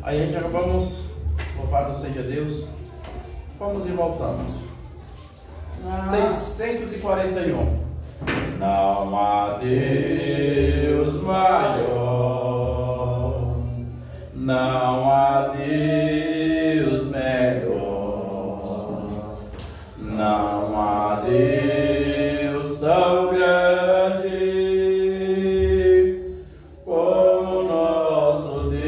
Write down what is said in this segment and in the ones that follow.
Aí a gente já vamos, louvado seja Deus, vamos e voltamos. 641. Não há Deus maior, não há Deus melhor, não há Deus tão grande como nosso Deus.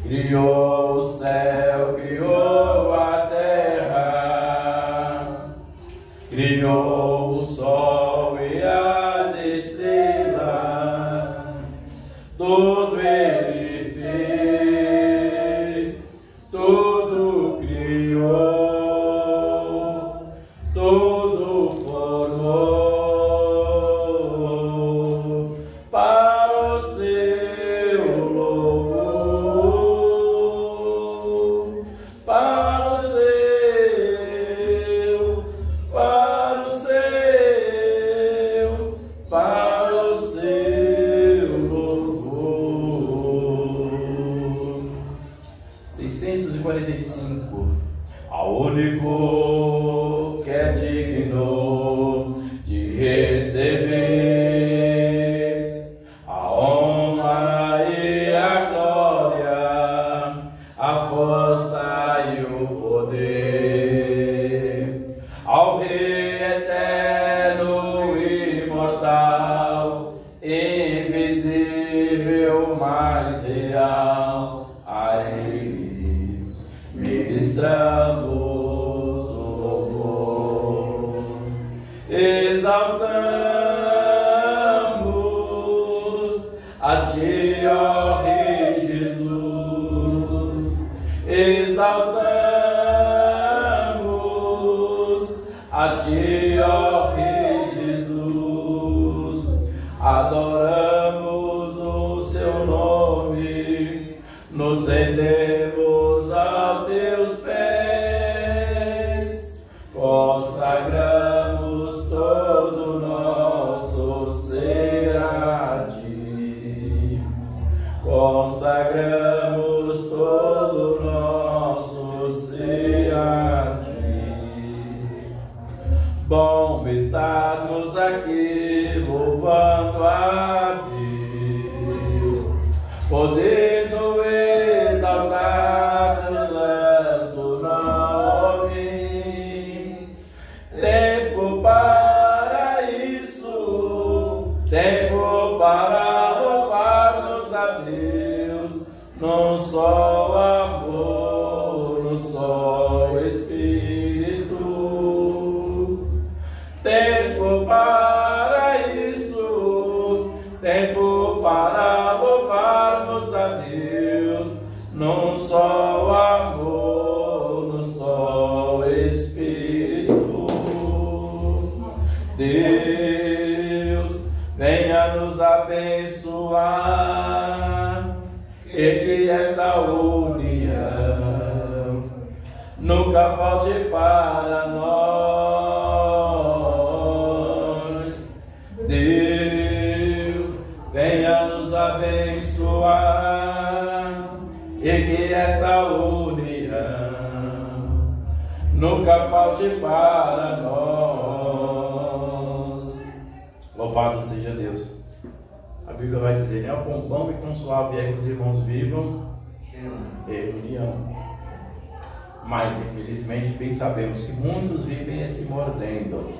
Criou o céu, criou a terra, criou o sol e as estrelas, tudo Ele fez, tudo criou, tudo formou para o seu louvor, para o seu louvor. 645. Ao único que é digno de receber a honra e a glória, a força e o poder, ao Rei eterno e imortal, invisível, mais real, a Ele ministramos o louvor, exaltamos a Ti, ó Rei Jesus, exaltamos a Ti, ó Rei Jesus, adoramos o Seu nome, nos rendemos aos Teus pés, consagramos todo o nosso ser a Ti, consagramos todo o nosso ser a Ti. Bom estarmos aqui louvando a Deus, podendo exaltar Seu santo nome. Tempo para isso, tempo para louvarmos a Deus, num só amor, num só Espírito. Tempo para isso, tempo para louvarmos a Deus, num só amor, num só Espírito. Deus, venha nos abençoar, e que essa união nunca falte para nós. Deus, venha nos abençoar, e que esta união nunca falte para nós. Louvado seja Deus. A Bíblia vai dizer, né? Com pão e com suave é que os irmãos vivam em união. Mas, infelizmente, bem sabemos que muitos vivem se mordendo,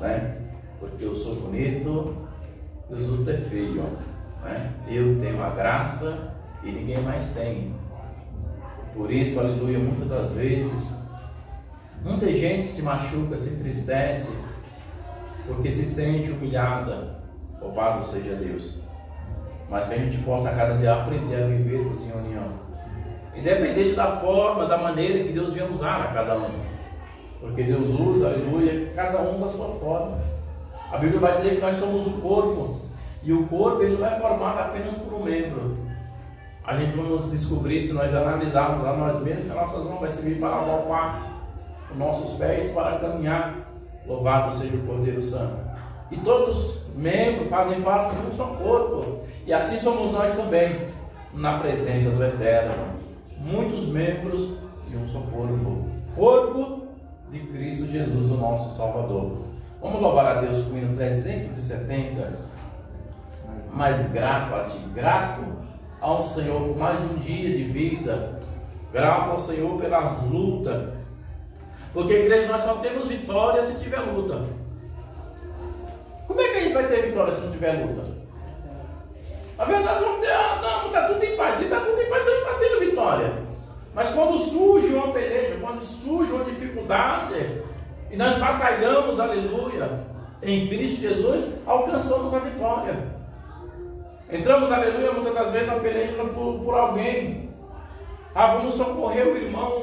né? Porque eu sou bonito e os outros é feio, né? Eu tenho a graça e ninguém mais tem. Por isso, aleluia, muitas das vezes, muita gente se machuca, se entristece, porque se sente humilhada. Louvado seja Deus. Mas que a gente possa a cada dia aprender a viver em união, independente da forma, da maneira que Deus venha usar a cada um, porque Deus usa, aleluia, cada um da sua forma. A Bíblia vai dizer que nós somos o corpo, e o corpo ele não é formado apenas por um membro. A gente vamos descobrir, se nós analisarmos a nós mesmos, que as nossas mãos vai servir para palpar, os nossos pés para caminhar. Louvado seja o Cordeiro Santo. E todos membros fazem parte de um só corpo. E assim somos nós também, na presença do Eterno. Muitos membros e um só corpo. Corpo de Cristo Jesus, o nosso Salvador. Vamos louvar a Deus com o hino 370. Mas grato a Ti, grato ao Senhor por mais um dia de vida. Grato ao Senhor pelas lutas. Porque, igreja, nós só temos vitória se tiver luta. Como é que a gente vai ter vitória se não tiver luta? Na verdade, vamos ter, não, está tudo em paz. Se está tudo em paz, você não está tendo vitória. Mas quando surge uma peleja, quando surge uma dificuldade, e nós batalhamos, aleluia, em Cristo Jesus, alcançamos a vitória. Entramos, aleluia, muitas das vezes na peleja por alguém. Vamos socorrer o irmão.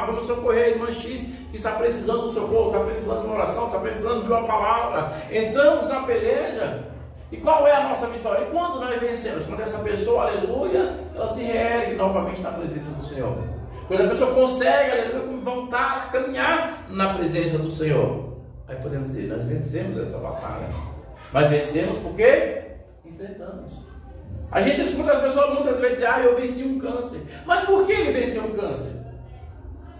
Vamos socorrer a irmã X que está precisando do socorro, está precisando de uma oração, está precisando de uma palavra. Entramos na peleja. E qual é a nossa vitória? E quando nós vencemos? Quando essa pessoa, aleluia, ela se reergue novamente na presença do Senhor. Quando a pessoa consegue, aleluia, voltar a caminhar na presença do Senhor. Aí podemos dizer, nós vencemos essa batalha. Mas vencemos porque enfrentamos. A gente escuta as pessoas muitas vezes dizer, eu venci um câncer. Mas por que ele venceu um câncer?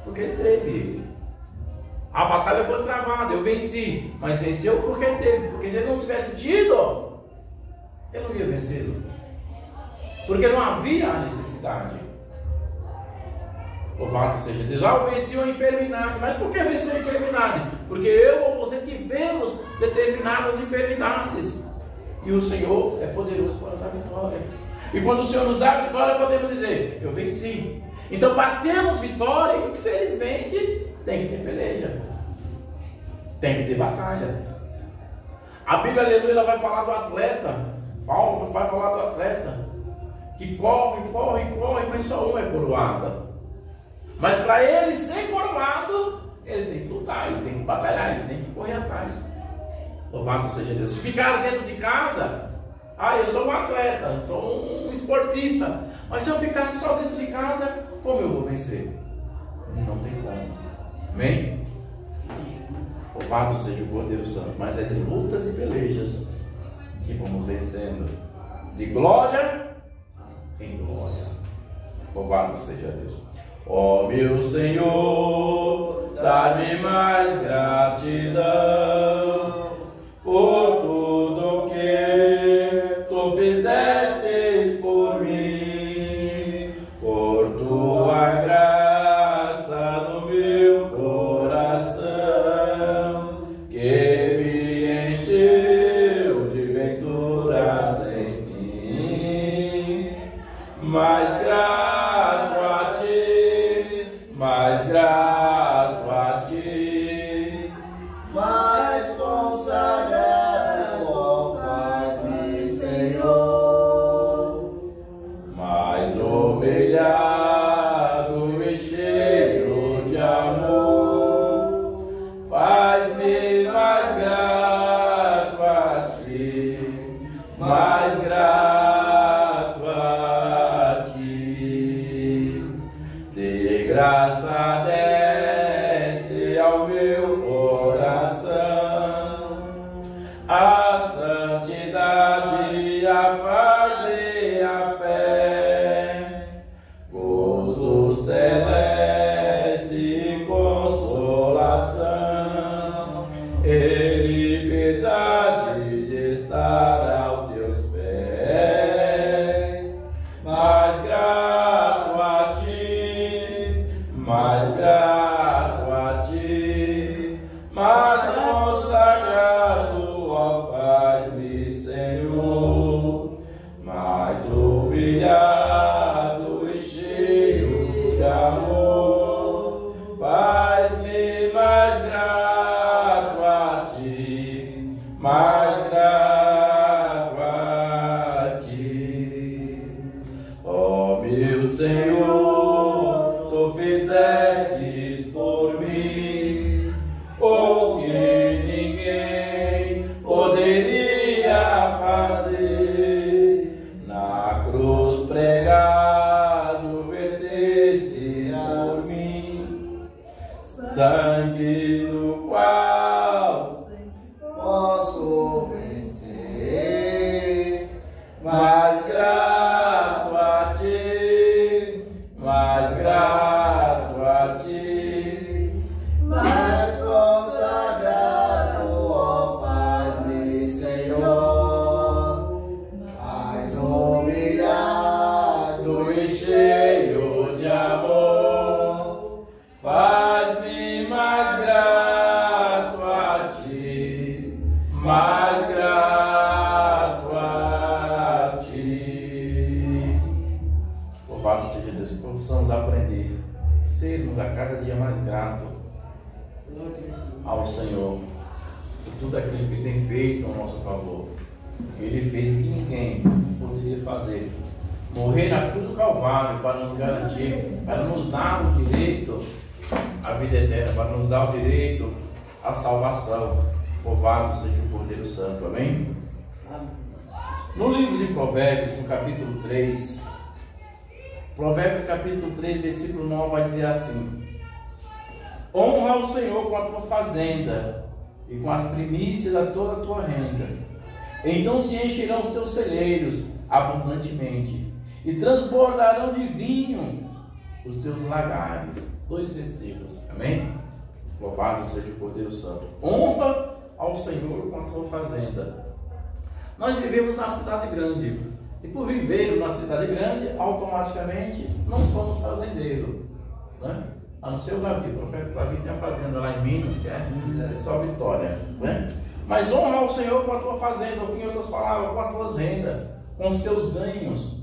Porque ele teve. A batalha foi travada, eu venci. Mas venceu porque ele teve. Porque se ele não tivesse tido, ele não ia vencer. Porque não havia a necessidade. Louvado seja Deus. Eu venci uma enfermidade. Mas por que venceu a enfermidade? Porque eu ou você tivemos determinadas enfermidades. E o Senhor é poderoso para dar vitória. E quando o Senhor nos dá a vitória, podemos dizer, eu venci. Então, para termos vitória, infelizmente, tem que ter peleja. Tem que ter batalha. A Bíblia, aleluia, ela vai falar do atleta. Paulo vai falar do atleta. Que corre, mas só um é coroado. Mas para ele ser coroado, ele tem que lutar, ele tem que batalhar, ele tem que correr atrás. Louvado seja Deus. Se ficar dentro de casa, eu sou um atleta, sou um esportista. Mas se eu ficar só dentro de casa, como eu vou vencer? Não tem como. Amém? Louvado seja o Cordeiro Santo. Mas é de lutas e pelejas que vamos vencendo. De glória em glória. Louvado seja Deus. Ó meu Senhor, dá-me mais gratidão por tudo que tu fizestes por mim, por tua graça no meu coração, que me encheu de ventura sem fim. Mais grato a ti, mais grato a ti, mais consagrado, ó Pai, Senhor, mais humilhado e cheio de amor, faz-me mais grato a ti, mais grato a ti. De graça deste ao meu coração a santidade, a paz e a fé, gozo celeste e consolação, e liberdade de estar aos teus pés. Mais grato a ti, mais grato a ti, mais consagrado, ó faz-me, Senhor, mais humilhado e cheio de amor, faz-me mais grato a ti, mais grato a ti. Ó meu Senhor, tu fizestes por mim o que ninguém poderia fazer. Na cruz pregado vertestes por mim sangue no qual posso vencer. possamos aprender, sermos a cada dia mais gratos ao Senhor por tudo aquilo que Ele tem feito ao nosso favor. Ele fez o que ninguém poderia fazer. Morrer na cruz do Calvário para nos garantir, para nos dar o direito à vida eterna, para nos dar o direito à salvação. Louvado seja o Cordeiro Santo. Amém? No livro de Provérbios, no capítulo 3, Provérbios capítulo 3, versículo 9, vai dizer assim: honra o Senhor com a tua fazenda e com as primícias da toda a tua renda. Então se encherão os teus celeiros abundantemente e transbordarão de vinho os teus lagares. 2 versículos. Amém? Louvado seja o Cordeiro Santo. Honra ao Senhor com a tua fazenda. Nós vivemos na cidade grande. E por viver na cidade grande, automaticamente não somos fazendeiros, né? A não ser o Davi, o profeta Davi tem a fazenda lá em Minas, que é só Vitória, né? Mas honra ao Senhor com a tua fazenda, ou em outras palavras, com as tuas rendas, com os teus ganhos.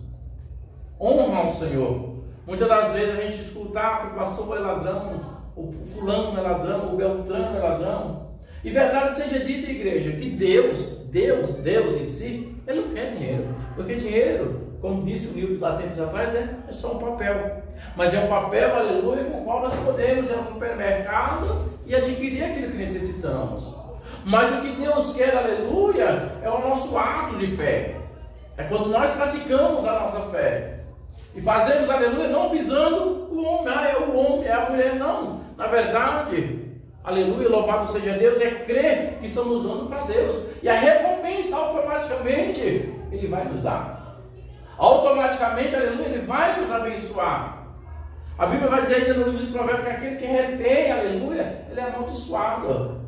Honra ao Senhor. Muitas das vezes a gente escuta que o pastor é ladrão, o fulano é ladrão, o beltrano é ladrão. E verdade seja dita, igreja, que Deus em si, Ele não quer dinheiro. Porque dinheiro, como disse o livro há tempos atrás, é só um papel. Mas é um papel, aleluia, com o qual nós podemos ir ao supermercado e adquirir aquilo que necessitamos. Mas o que Deus quer, aleluia, é o nosso ato de fé. É quando nós praticamos a nossa fé. E fazemos, aleluia, não visando o homem, é o homem, é a mulher, não. Na verdade, aleluia, louvado seja Deus, é crer que estamos usando para Deus. E a recompensa automaticamente Ele vai nos dar. Automaticamente, aleluia, Ele vai nos abençoar. A Bíblia vai dizer ainda no livro de Provérbios que aquele que retém, aleluia, ele é amaldiçoado.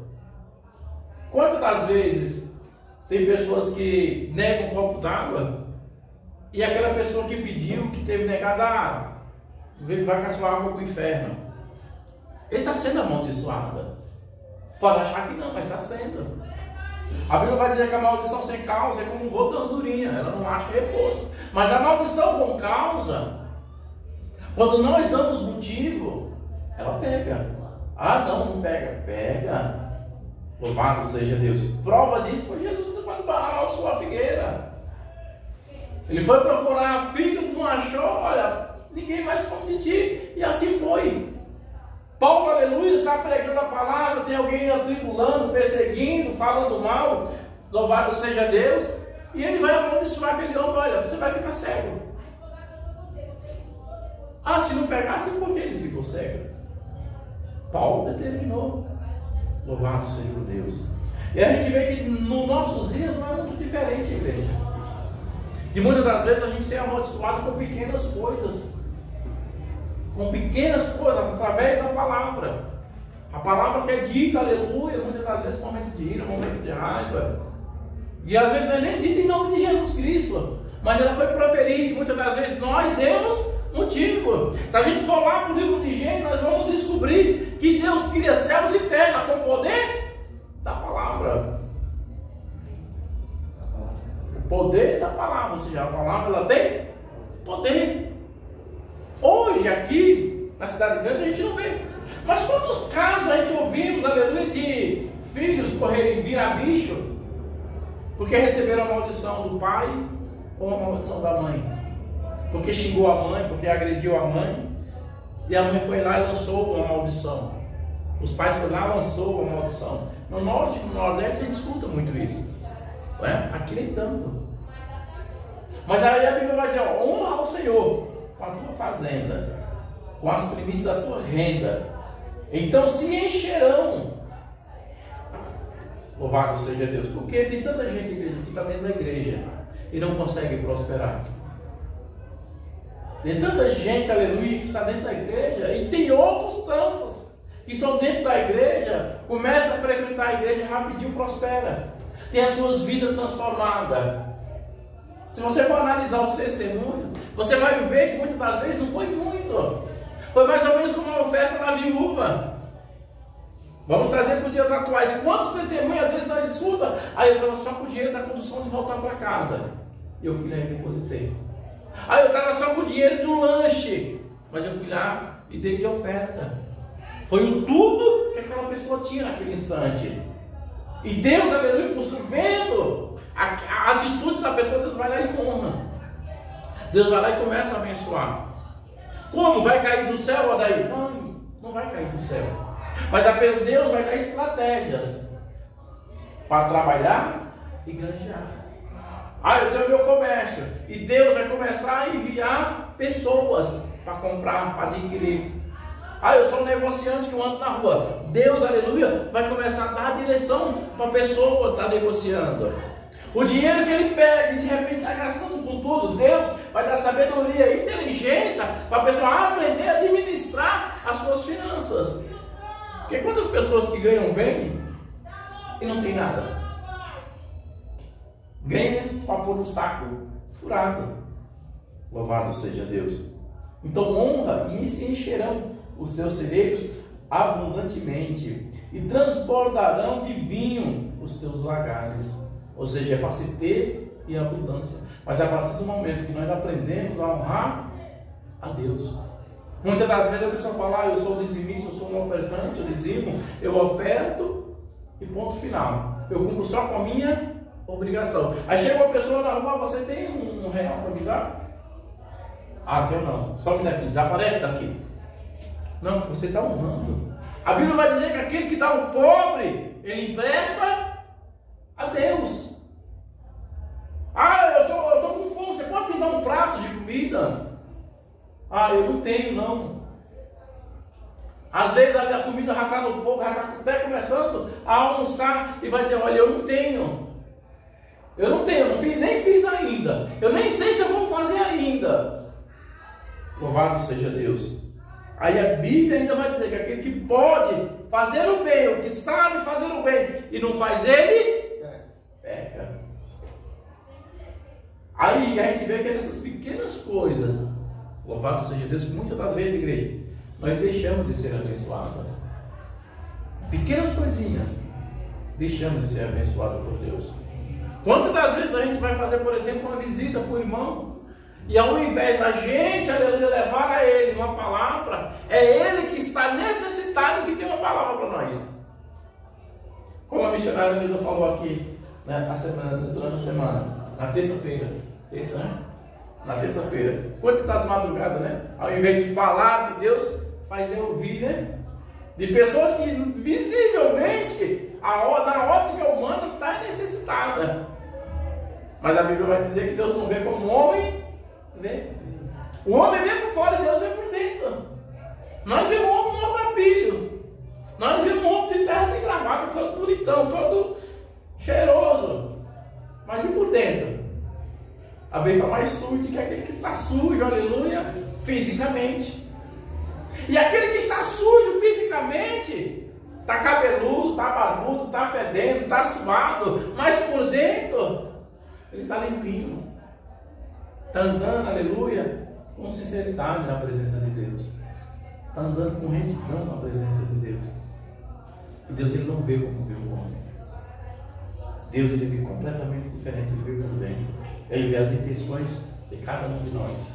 Quantas das vezes tem pessoas que negam um copo d'água e aquela pessoa que pediu, que teve negado, vai com a sua água para o inferno? Ele está sendo amaldiçoado. Pode achar que não, mas está sendo. A Bíblia vai dizer que a maldição sem causa é como um voo da andorinha, ela não acha repouso. Mas a maldição com causa, quando nós damos motivo, ela pega. Ah, não pega. Pega. Louvado seja Deus. Prova disso foi Jesus quando amaldiçoou a figueira. Ele foi procurar a figa, não achou, olha, ninguém mais come de ti. E assim foi. Paulo, aleluia, está pregando a palavra, tem alguém atribulando, perseguindo, falando mal, louvado seja Deus, e ele vai amaldiçoar aquele homem, olha, você vai ficar cego. Ah, se não pegasse, por que ele ficou cego? Paulo determinou, louvado seja Deus. E a gente vê que nos nossos dias não é muito diferente, igreja. E muitas das vezes a gente se é amaldiçoado com pequenas coisas. Com pequenas coisas, através da palavra. A palavra que é dita, aleluia, muitas das vezes momento de ira, momento de raiva. E às vezes não é nem dita em nome de Jesus Cristo, mas ela foi proferida e muitas das vezes nós demos motivo. Se a gente for lá para o livro de Gênesis, nós vamos descobrir que Deus cria céus e terra com o poder da palavra. O poder da palavra, ou seja, a palavra ela tem poder. Hoje aqui, na cidade grande, a gente não vê. Mas quantos casos a gente ouvimos, aleluia, de filhos correrem virar bicho porque receberam a maldição do pai ou a maldição da mãe? Porque xingou a mãe, porque agrediu a mãe, e a mãe foi lá e lançou uma maldição. Os pais foram lá e lançou uma maldição. No norte e no nordeste a gente escuta muito isso, não é? Aqui nem tanto. Mas aí a Bíblia vai dizer, ó, honra ao Senhor com a tua fazenda, com as primícias da tua renda, então se encherão. Louvado seja Deus. Porque tem tanta gente, igreja, que está dentro da igreja e não consegue prosperar. Tem tanta gente, aleluia, que está dentro da igreja, e tem outros tantos que estão dentro da igreja, começam a frequentar a igreja e rapidinho prospera, tem as suas vidas transformadas. Se você for analisar os testemunhos, você vai ver que muitas das vezes não foi muito. Foi mais ou menos como uma oferta da viúva. Vamos trazer para os dias atuais. Quantos testemunhos às vezes nós escutamos? Aí eu estava só com o dinheiro da condução de voltar para casa. E eu fui lá e depositei. Aí eu estava só com o dinheiro do lanche. mas eu fui lá e dei de oferta. Foi o tudo que aquela pessoa tinha naquele instante. E Deus, aleluia, por vendo a atitude da pessoa, Deus vai lá e honra. Deus vai lá e começa a abençoar. Como? Vai cair do céu, Adair? Não, não vai cair do céu. Mas Deus vai dar estratégias para trabalhar e granjear. Eu tenho meu comércio. E Deus vai começar a enviar pessoas para comprar, para adquirir. Eu sou um negociante que eu ando na rua. Deus, aleluia, vai começar a dar a direção para a pessoa estar negociando. O dinheiro que ele pega e de repente sai gastando com tudo, Deus vai dar sabedoria e inteligência para a pessoa aprender a administrar as suas finanças. Porque quantas pessoas que ganham bem e não tem nada? Ganham para pôr no saco furado. Louvado seja Deus. Então honra e se encherão os teus celeiros abundantemente e transbordarão de vinho os teus lagares. Ou seja, é para se ter e abundância. Mas a partir do momento que nós aprendemos a honrar a Deus. Muitas das vezes a pessoa fala, eu sou dizimista, eu sou um ofertante, eu dizimo, eu oferto e ponto final. Eu cumpro só com a minha obrigação. Aí chega uma pessoa na rua, você tem um real para me dar? Tenho não. Só me dá aqui, desaparece daqui. Não, você está honrando. A Bíblia vai dizer que aquele que dá ao pobre, ele empresta a Deus. Eu tô com fome, você pode me dar um prato de comida? Eu não tenho não. Às vezes a comida já está no fogo, já está até começando a almoçar e vai dizer, olha, eu não tenho, nem fiz ainda, eu nem sei se eu vou fazer ainda. Louvado seja Deus. Aí a Bíblia ainda vai dizer que aquele que pode fazer o bem, o que sabe fazer o bem e não faz ele, peca. Aí a gente vê que é nessas pequenas coisas, louvado seja Deus, que muitas das vezes, igreja, nós deixamos de ser abençoados. Pequenas coisinhas, deixamos de ser abençoados por Deus. Quantas das vezes a gente vai fazer, por exemplo, uma visita para o irmão, e ao invés da gente, aleluia, levar a ele uma palavra, é ele que está necessitado que tem uma palavra para nós. Como a missionária Lida falou aqui, né, durante a semana, na terça-feira, na terça-feira, quantas das madrugadas, né? Ao invés de falar de Deus, faz eu ouvir, né? De pessoas que visivelmente, na ótica humana, está necessitada. Mas a Bíblia vai dizer que Deus não vê como o homem vê. O homem vê por fora e Deus vê por dentro. Nós vemos um homem maltrapilho. Nós vemos um homem de terno e gravata, todo bonitão, todo cheiroso. Mas e por dentro? Às vezes está mais sujo do que aquele que está sujo, aleluia, fisicamente. E aquele que está sujo fisicamente, está cabeludo, está barbudo, está fedendo, está suado, mas por dentro, ele está limpinho. Está andando, aleluia, com sinceridade na presença de Deus. Está andando com retidão na presença de Deus. E Deus, ele não vê como vê o homem. Deus, ele vê completamente diferente, ele vê por dentro. Ele vê as intenções de cada um de nós.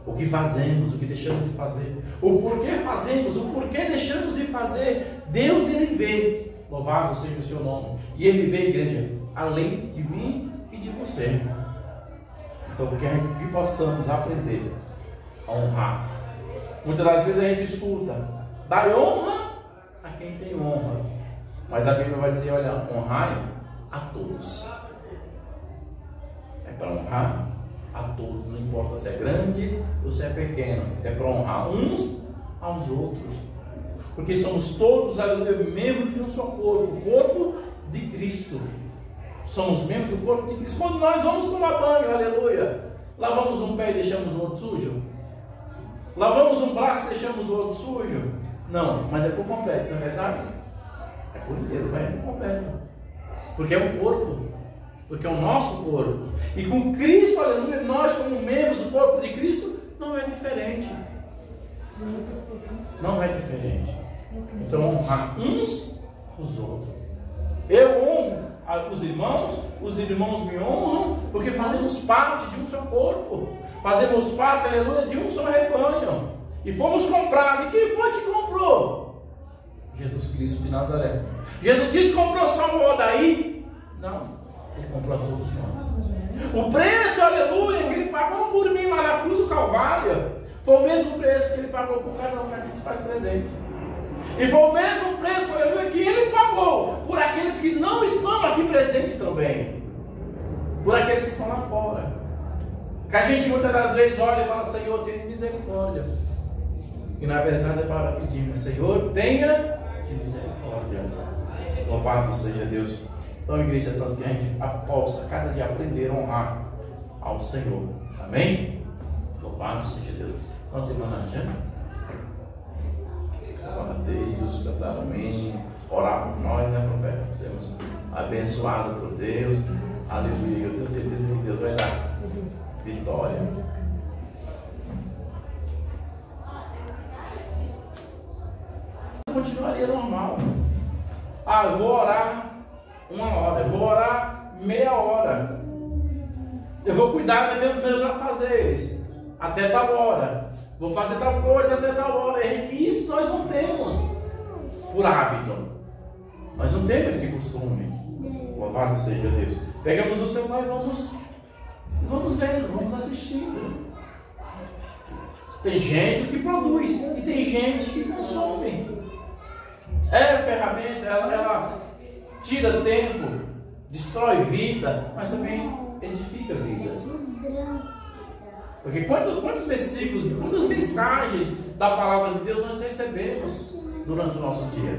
O que fazemos, o que deixamos de fazer. O porquê fazemos, o porquê deixamos de fazer. Deus, ele vê. Louvado seja o seu nome. E ele vê, igreja, além de mim e de você. Então, que possamos aprender a honrar. Muitas das vezes a gente escuta, dai honra a quem tem honra. Mas a Bíblia vai dizer, olha, honrai a todos. É para honrar a todos, não importa se é grande ou se é pequeno. É para honrar uns aos outros. Porque somos todos, aleluia, membros de um só corpo, o corpo de Cristo. Somos membros do corpo de Cristo. Quando nós vamos tomar banho, aleluia, lavamos um pé e deixamos o outro sujo? Lavamos um braço e deixamos o outro sujo? Não, mas é por completo, não é verdade? É por inteiro, é por completo. Porque é um corpo, porque é o nosso corpo. E com Cristo, aleluia, nós como membros do corpo de Cristo, não é diferente. Não é diferente. Então honrar uns os outros. Eu honro os irmãos me honram, porque fazemos parte de um só corpo, fazemos parte, aleluia, de um só rebanho, e fomos comprados. E quem foi que comprou? Jesus Cristo de Nazaré. Jesus Cristo comprou só o Odaí? Não, ele comprou a todos nós. O preço, aleluia, que ele pagou por mim lá na cruz do Calvário, foi o mesmo preço que ele pagou por cada um que aqui se faz presente. E foi o mesmo preço, aleluia, que ele pagou por aqueles que não estão aqui presentes também, por aqueles que estão lá fora. Que a gente muitas das vezes olha e fala: Senhor, tenha misericórdia. E na verdade é para pedirmos: Senhor, tenha de misericórdia. Louvado seja Deus. Então, Igreja Santa, que a gente possa cada dia aprender a honrar ao Senhor. Amém? Louvado seja Deus. Nossa irmã Jana, glória a Deus, cantar amém, orar por nós, né, profeta? Que sermos abençoados por Deus. Aleluia. Eu tenho certeza que Deus vai dar vitória. Continuaria normal. Eu vou orar 1 hora, eu vou orar meia hora, eu vou cuidar dos meus afazeres até tal hora, vou fazer tal coisa até tal hora. E isso nós não temos por hábito, nós não temos esse costume. Louvado seja Deus. Pegamos o celular e vamos vendo, vamos assistindo. Tem gente que produz e tem gente que consome. É ferramenta, ela tira tempo, destrói vida, mas também edifica vidas. Porque quantos versículos, quantas mensagens da palavra de Deus nós recebemos durante o nosso dia?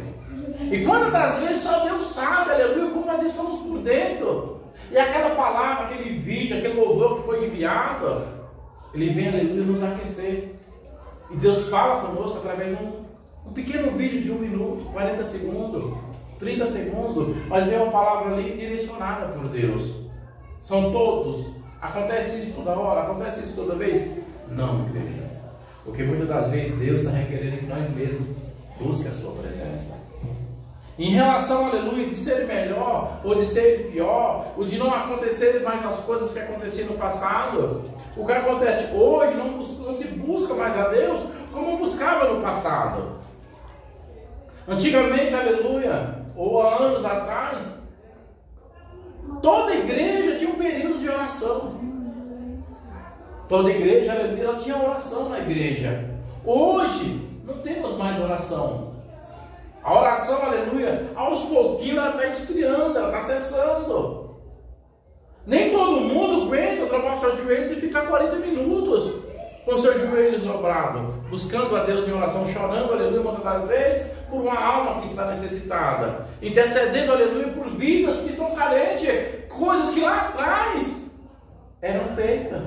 E quantas das vezes só Deus sabe, aleluia, como nós estamos por dentro. E aquela palavra, aquele vídeo, aquele louvor que foi enviado, ele vem, aleluia, nos aquecer. E Deus fala conosco através de um pequeno vídeo de 1 minuto, 40 segundos, 30 segundos, mas vem uma palavra ali direcionada por Deus. São todos. Acontece isso toda hora? Acontece isso toda vez? Não, igreja. Porque muitas das vezes Deus está requerendo que nós mesmos busquemos a sua presença. Em relação, aleluia, de ser melhor ou de ser pior, ou de não acontecer mais as coisas que aconteciam no passado, o que acontece hoje não se busca mais a Deus como buscava no passado. Antigamente, aleluia, ou há anos atrás, toda igreja tinha um período de oração. Toda igreja, aleluia, ela tinha oração na igreja. Hoje, não temos mais oração. A oração, aleluia, aos pouquinhos ela está esfriando, ela está cessando. Nem todo mundo aguenta dobrar os seus joelhos e ficar 40 minutos com seus joelhos dobrados, buscando a Deus em oração, chorando, aleluia, muitas das vezes, por uma alma que está necessitada, intercedendo, aleluia, por vidas que estão carentes, coisas que lá atrás eram feitas.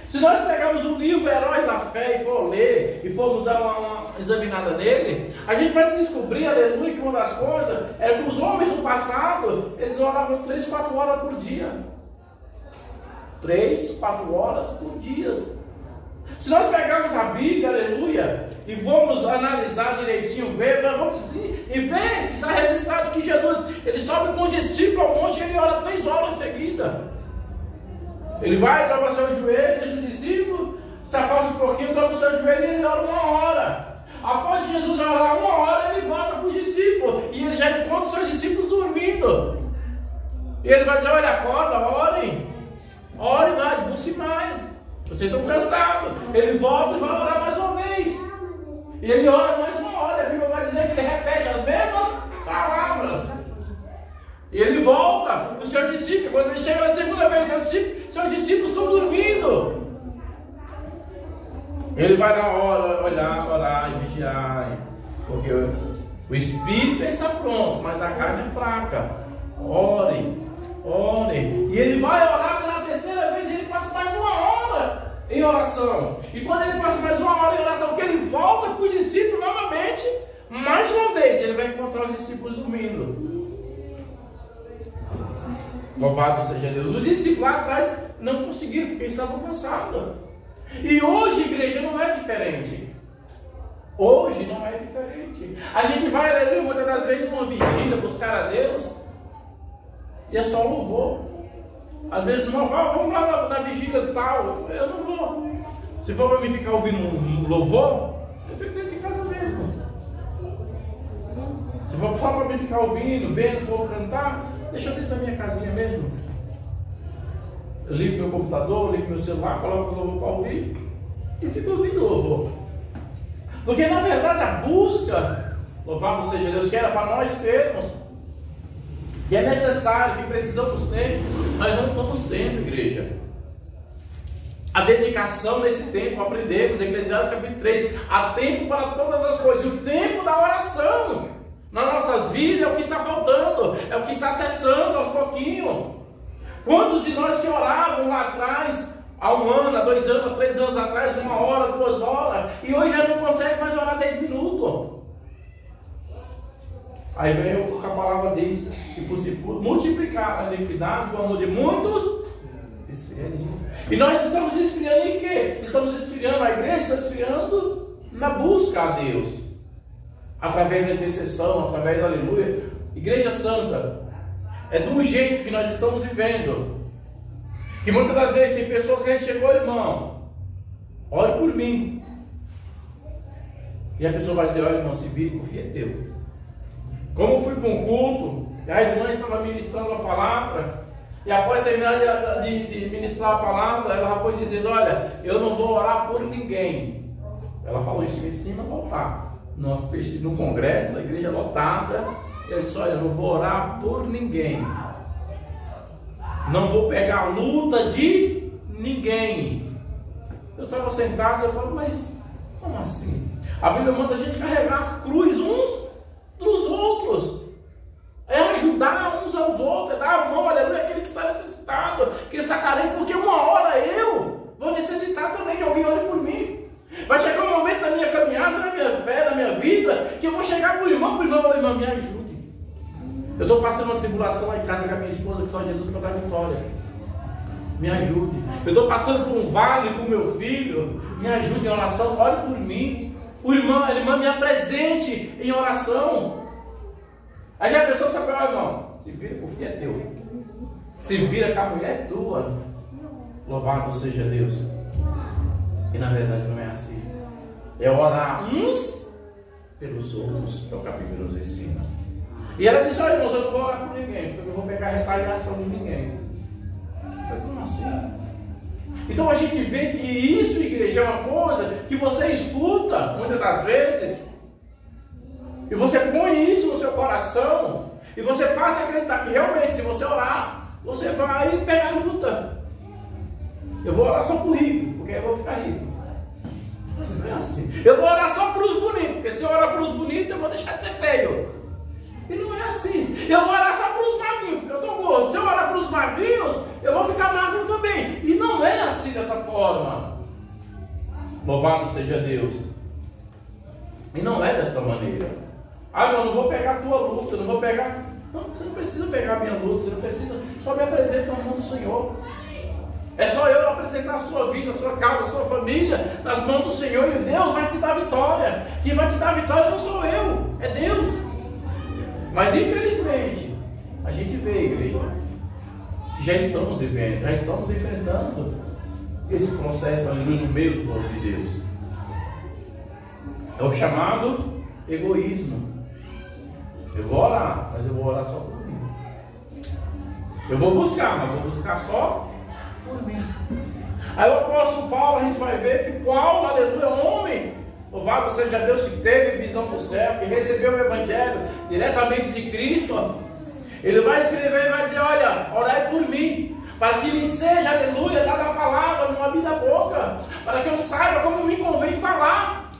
Se nós pegarmos o livro Heróis da Fé e for ler, e formos dar uma examinada nele, a gente vai descobrir, aleluia, que uma das coisas era que os homens do passado, eles oravam 3, 4 horas por dia. 3, 4 horas por dia. Se nós pegarmos a Bíblia, aleluia, e vamos analisar direitinho, ver que está registrado que Jesus, ele sobe com os discípulos ao monte e ele ora 3 horas seguidas. Ele vai, dobra o seu joelho, deixa o discípulo, se aposta um pouquinho, dobra o seu joelho e ele ora 1 hora. Após Jesus orar 1 hora, ele volta para os discípulos e ele já encontra os seus discípulos dormindo. E ele vai dizer: olha, acorda, orem mais, busquem mais. Vocês estão cansados. Ele volta e vai orar mais uma vez. E ele ora mais 1 hora. A Bíblia vai dizer que ele repete as mesmas palavras. E ele volta para o seu discípulo. Quando ele chega na segunda vez, seus discípulos estão dormindo. Ele vai na hora olhar, orar e vigiar. Porque o espírito está pronto, mas a carne é fraca. Orem. E ele vai orar pela 3ª vez e ele passa mais 1 hora em oração. E quando ele passa mais 1 hora em oração, que ele volta para os discípulos novamente, mais uma vez, ele vai encontrar os discípulos dormindo. Louvado seja Deus. Os discípulos lá atrás não conseguiram porque estavam cansados. E hoje, igreja, não é diferente. Hoje não é diferente. A gente vai, aleluia, muitas das vezes uma vigília buscar a Deus. E é só louvor. Às vezes não vamos lá na vigília tal. Eu não vou. Se for para mim ficar ouvindo um louvor, eu fico dentro de casa mesmo. Se for só para mim ficar ouvindo, vendo o povo cantar, deixa eu dentro da minha casinha mesmo. Eu ligo meu computador, ligo meu celular, coloco o louvor para ouvir e fico ouvindo o louvor. Porque na verdade a busca, louvado seja Deus, que era para nós termos, que é necessário, que precisamos ter, nós não estamos tendo, igreja. A dedicação nesse tempo, aprendemos, Eclesiastes capítulo 3, há tempo para todas as coisas, e o tempo da oração nas nossas vidas é o que está faltando, é o que está cessando aos pouquinhos. Quantos de nós que oravam lá atrás, há 1 ano, há 2 anos, há 3 anos atrás, 1 hora, 2 horas, e hoje já não consegue mais orar 10 minutos. Aí vem o que a palavra diz, que por se multiplicar a iniquidade, o amor de muitos, esfriaria. E nós estamos esfriando em quê? Estamos esfriando, a igreja está esfriando na busca a Deus. Através da intercessão, através da aleluia. Igreja Santa, é do jeito que nós estamos vivendo. Que muitas das vezes tem pessoas que a gente chegou, irmão, ore por mim. E a pessoa vai dizer, olha irmão, se vire, confia em Deus. Como eu fui para um culto, e a irmã estava ministrando a palavra, e após terminar de ministrar a palavra, ela já foi dizendo, olha, eu não vou orar por ninguém. Ela falou isso em cima do altar. No congresso, a igreja lotada, e ela disse, olha, eu não vou orar por ninguém. Não vou pegar a luta de ninguém. Eu estava sentado e eu falei, mas como assim? A Bíblia manda a gente carregar as cruzes uns dos outros. É ajudar uns aos outros, é dar a mão, aleluia, aquele que está necessitado, que está carente, porque uma hora eu vou necessitar também que alguém ore por mim. Vai chegar um momento da minha caminhada, na minha fé, na minha vida, que eu vou chegar para o irmão, irmão, me ajude. Eu estou passando uma tribulação lá em casa com a minha esposa, que só Jesus para dar vitória. Me ajude. Eu estou passando por um vale com o meu filho, me ajude em oração, ore por mim. O irmão, a irmã me apresente em oração. Aí já a pessoa sabe, olha irmão, se vira com o filho é teu. Se vira com a mulher é tua. Louvado seja Deus. E na verdade não é assim. É orar uns pelos outros, é o que a Bíblia nos ensina. E ela disse, olha irmãos, eu não vou orar por ninguém, porque eu não vou pegar a retaliação de ninguém. Eu falei, como assim? Então a gente vê que isso, igreja, é uma coisa que você escuta muitas das vezes, e você põe isso no seu coração, e você passa a acreditar que realmente, se você orar, você vai pegar a luta. Eu vou orar só por rico, porque eu vou ficar rico. Mas não é assim. Eu vou orar só para os bonitos, porque se eu orar para os bonitos, eu vou deixar de ser feio. E não é assim. Eu vou orar só para os magrinhos, porque eu estou gordo. Se eu orar para os magrinhos, eu vou ficar magro também. E não é assim dessa forma. Louvado seja Deus. E não é desta maneira. Ah, não vou pegar a tua luta, não vou pegar. Não, você não precisa pegar a minha luta, você não precisa. Só me apresenta na mão do Senhor. É só eu apresentar a sua vida, a sua casa, a sua família nas mãos do Senhor, e Deus vai te dar vitória. Quem vai te dar vitória não sou eu, é Deus. Mas infelizmente, a gente vê, igreja, que já estamos vivendo, já estamos enfrentando esse processo, aleluia, no meio do povo de Deus. É o chamado egoísmo. Eu vou orar, mas eu vou orar só por mim. Eu vou buscar, mas vou buscar só por mim. Aí o apóstolo Paulo, a gente vai ver que Paulo, aleluia, homem, louvado seja Deus, que teve visão do céu, que recebeu o evangelho diretamente de Cristo. Ele vai escrever e vai dizer, olha, orai por mim, para que me seja, aleluia, dada a palavra, não abrir a boca, para que eu saiba como me convém falar.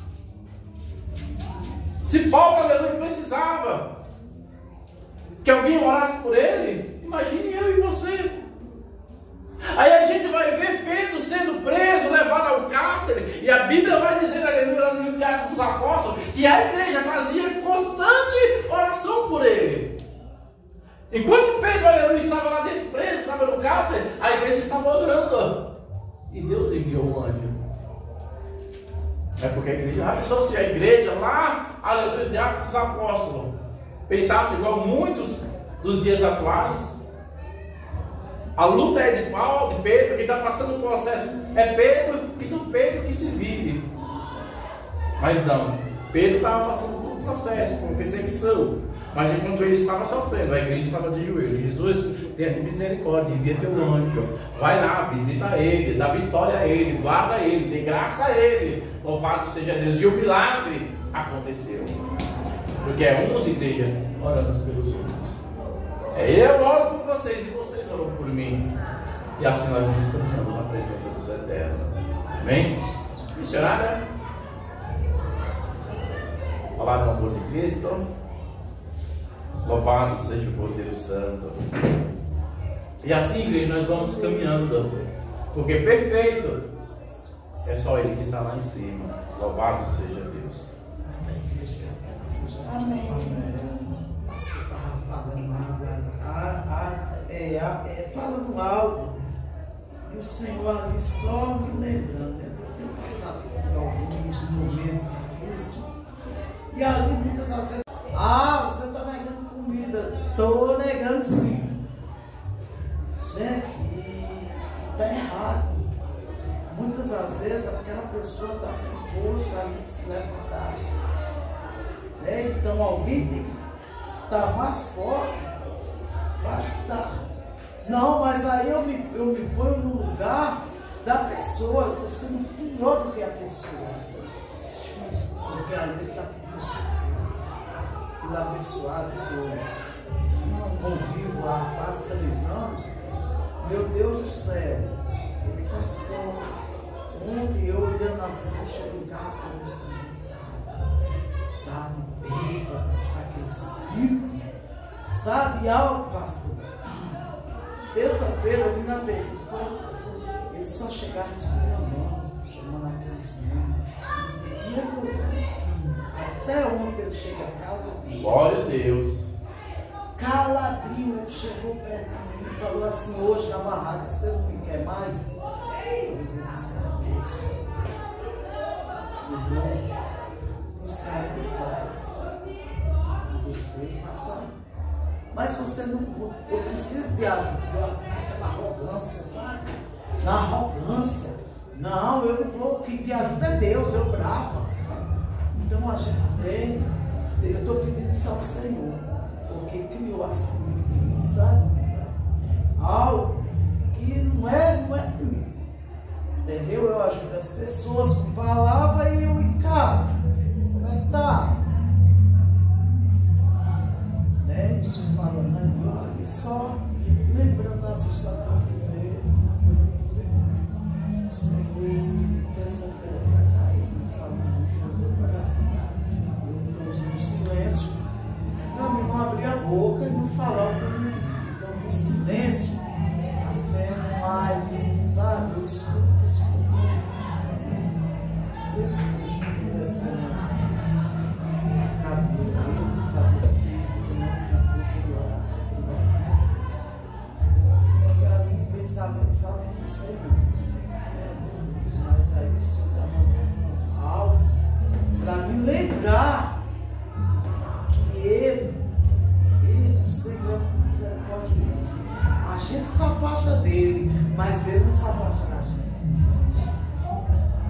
Se Paulo, aleluia, precisava que alguém orasse por ele, imagine eu e você. Aí a gente vai ver Pedro sendo preso, levado ao cárcere, e a Bíblia vai dizer, aleluia, no livro de Atos dos Apóstolos, que a igreja fazia constante oração por ele. Enquanto Pedro, aleluia, estava lá dentro preso, estava no cárcere, a igreja estava orando. E Deus enviou um anjo. É porque a igreja, a pessoa, se a igreja lá, aleluia, de Atos dos Apóstolos, pensasse igual muitos dos dias atuais, A luta é de Paulo, de Pedro, que está passando um processo. É Pedro e do Pedro que se vive. Mas não, Pedro estava passando por um processo, por uma perseguição. Mas enquanto ele estava sofrendo, a igreja estava de joelhos. Jesus, tenha de misericórdia, envia teu anjo. Vai lá, visita ele, dá vitória a ele, guarda ele, dê graça a ele. Louvado seja Deus. E o milagre aconteceu. Porque é uns, igreja, orando pelos outros. Eu oro por vocês e vocês oram por mim. E assim nós vamos caminhando na presença dos eternos. Amém? Missionária? Falar do amor de Cristo. Louvado seja o Cordeiro Santo. E assim, igreja, nós vamos caminhando. Porque perfeito é só Ele que está lá em cima. Louvado seja Deus. Amém. Pastor estava falando algo, e o Senhor ali só me lembrando, né? Eu tenho passado por alguns momentos difíceis, e ali muitas vezes, você está negando comida. Estou negando sim. Gente, está errado. Muitas das vezes aquela pessoa está sem força ali de se levantar. Então alguém tem que estar mais forte para ajudar. Não, mas aí eu me ponho no lugar da pessoa, eu estou sendo pior do que a pessoa. Porque ali ele está pedindo socorro. Ele é abençoado, que eu convivo há quase 3 anos. Meu Deus do céu, ele está só. Ontem eu olhando assim, deixei um carro com isso. Sabe, bêbado, aquele espírito, sabe algo, pastor? Terça-feira, eu vim na terça, ele só chegava e chamando aqueles nomes. E dia que eu vim aqui, até ontem ele chega caladinho. Glória a Deus. Caladinho, ele chegou perto de mim e falou assim: hoje na barraca, você não me quer mais? Eu vou buscar Deus. Irmão, buscar em paz. Você faça. Mas você não. Eu preciso de ajuda. Aquela arrogância, sabe? Na arrogância. Não, eu não vou. Quem te ajuda é Deus, eu brava. Então a gente tem. Eu estou pedindo isso ao Senhor. Porque criou assim, sabe? Algo que não é de mim. Entendeu? Eu ajudo as pessoas com palavra e eu em casa. Como é que tá? Né? Isso falando ali, só lembrando as coisas que eu dizer, coisa que eu dizer. O Senhor, terça-feira para cá, ele falando no meu coração. Eu estou usando silêncio. Também não abrir a boca e não falar o que eu não. Então, o silêncio está sendo mais, sabe? Eu escuto. Deus, que descendo a casa do meu, fazer tempo, não fosse orar. Eu ali no pensamento falando com o Senhor. Mas aí o Senhor está mandando algo para me lembrar que Ele, o Senhor, misericordioso. A gente se afasta dele, mas Ele não se afasta da gente.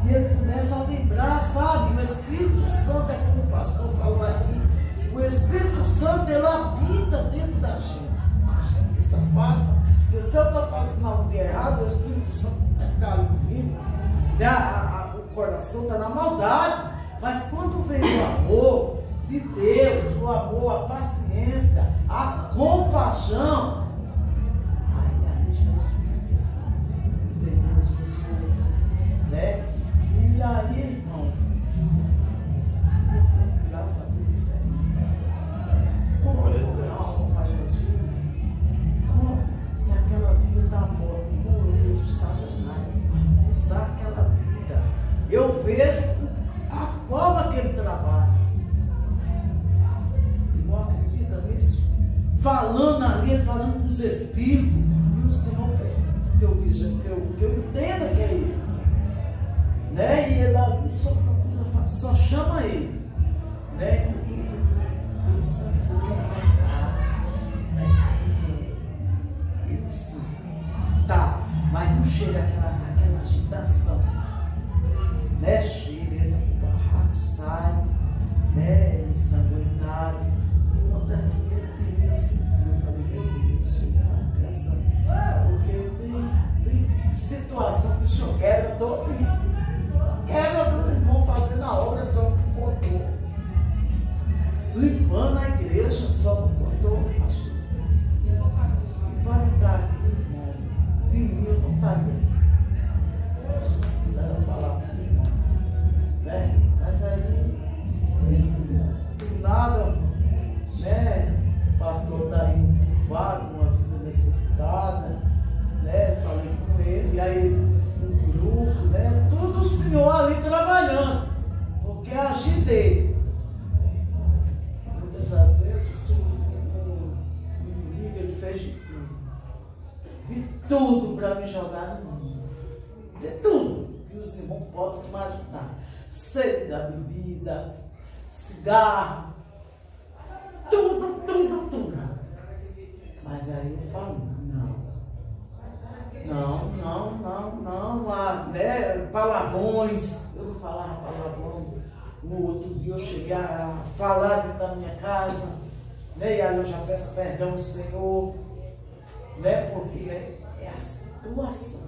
E ele começa a lembrar, sabe? O Espírito Santo, é como o pastor falou aqui, o Espírito Santo, ele habita dentro da gente. A gente que se afasta. E se eu estou fazendo algo de errado, o Espírito Santo vai ficar ali comigo. O coração está na maldade. Mas quando vem o amor de Deus, o amor, a paciência, a compaixão, aí já é o Espírito Santo. Entendeu? Né? E aí, irmão, vai fazer diferente. Como procurar algo para Jesus? Como se aquela vida da morte, como eu vejo Satanás usar aquela vida? Eu vejo a forma que ele trabalha. Irmão, acredita nisso? Falando ali, falando com os espíritos, e o Senhor permite que eu veja, que eu entenda que é ele. Né? E ele ali só procura, só chama ele. Né? Pensa, ele sim. chega aquela agitação, né? Chega, entra pro barraco, sai, né? Ensanguentado. E uma daqui dentro de mim eu senti, eu falei, meu Deus, porque tem situação que o senhor quebra todo dia. Quebra do irmão fazendo a obra só no contou. Limpando a igreja só no contou, pastor. E para me estar aqui, irmão, de mim eu não estaria. Eu sou sincero falar para os irmãos. Né? Mas aí, do nada, né? O pastor está aí ocupado, uma vida necessitada, né? Falei com ele, e aí um grupo, né? Tudo o senhor ali trabalhando, porque é agir dele. Muitas das vezes o inimigo ele fez de tudo para me jogar no mundo. De tudo que os irmãos possam imaginar. Sede da bebida, cigarro, tudo. Mas aí eu falo, né? Palavrões, eu não falava palavrão. No outro dia eu cheguei a falar dentro da minha casa, né? E aí eu já peço perdão ao Senhor, né? Porque é a situação.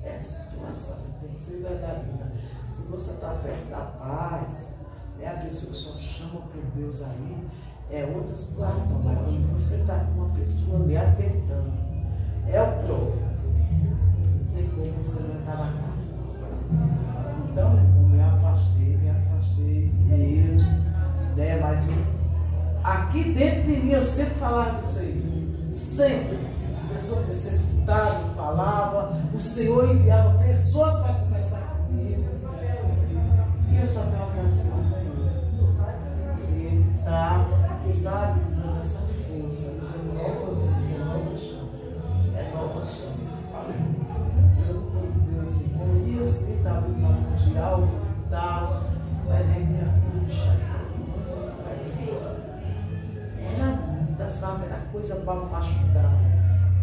É a situação, a gente tem que ser verdadeira. Se você está perto da paz, é a pessoa que só chama por Deus aí, é outra situação. Mas quando você está com uma pessoa ali atentando, é o próprio. Não tem como você não estar na cara. Então, eu me afastei mesmo, né? Mas aqui dentro de mim eu sempre falava do Senhor. Sempre. As pessoas necessitadas falavam, o Senhor enviava pessoas para conversar comigo. E eu só tenho agradecer ao Senhor. Ele está, sabe, dando essa força, nova chance. É nova chance. Eu não vou dizer os irmãos, e assim, estava indo na mundial, hospital, mas aí minha filha me chamou. Era muita, sabe, era coisa para machucar,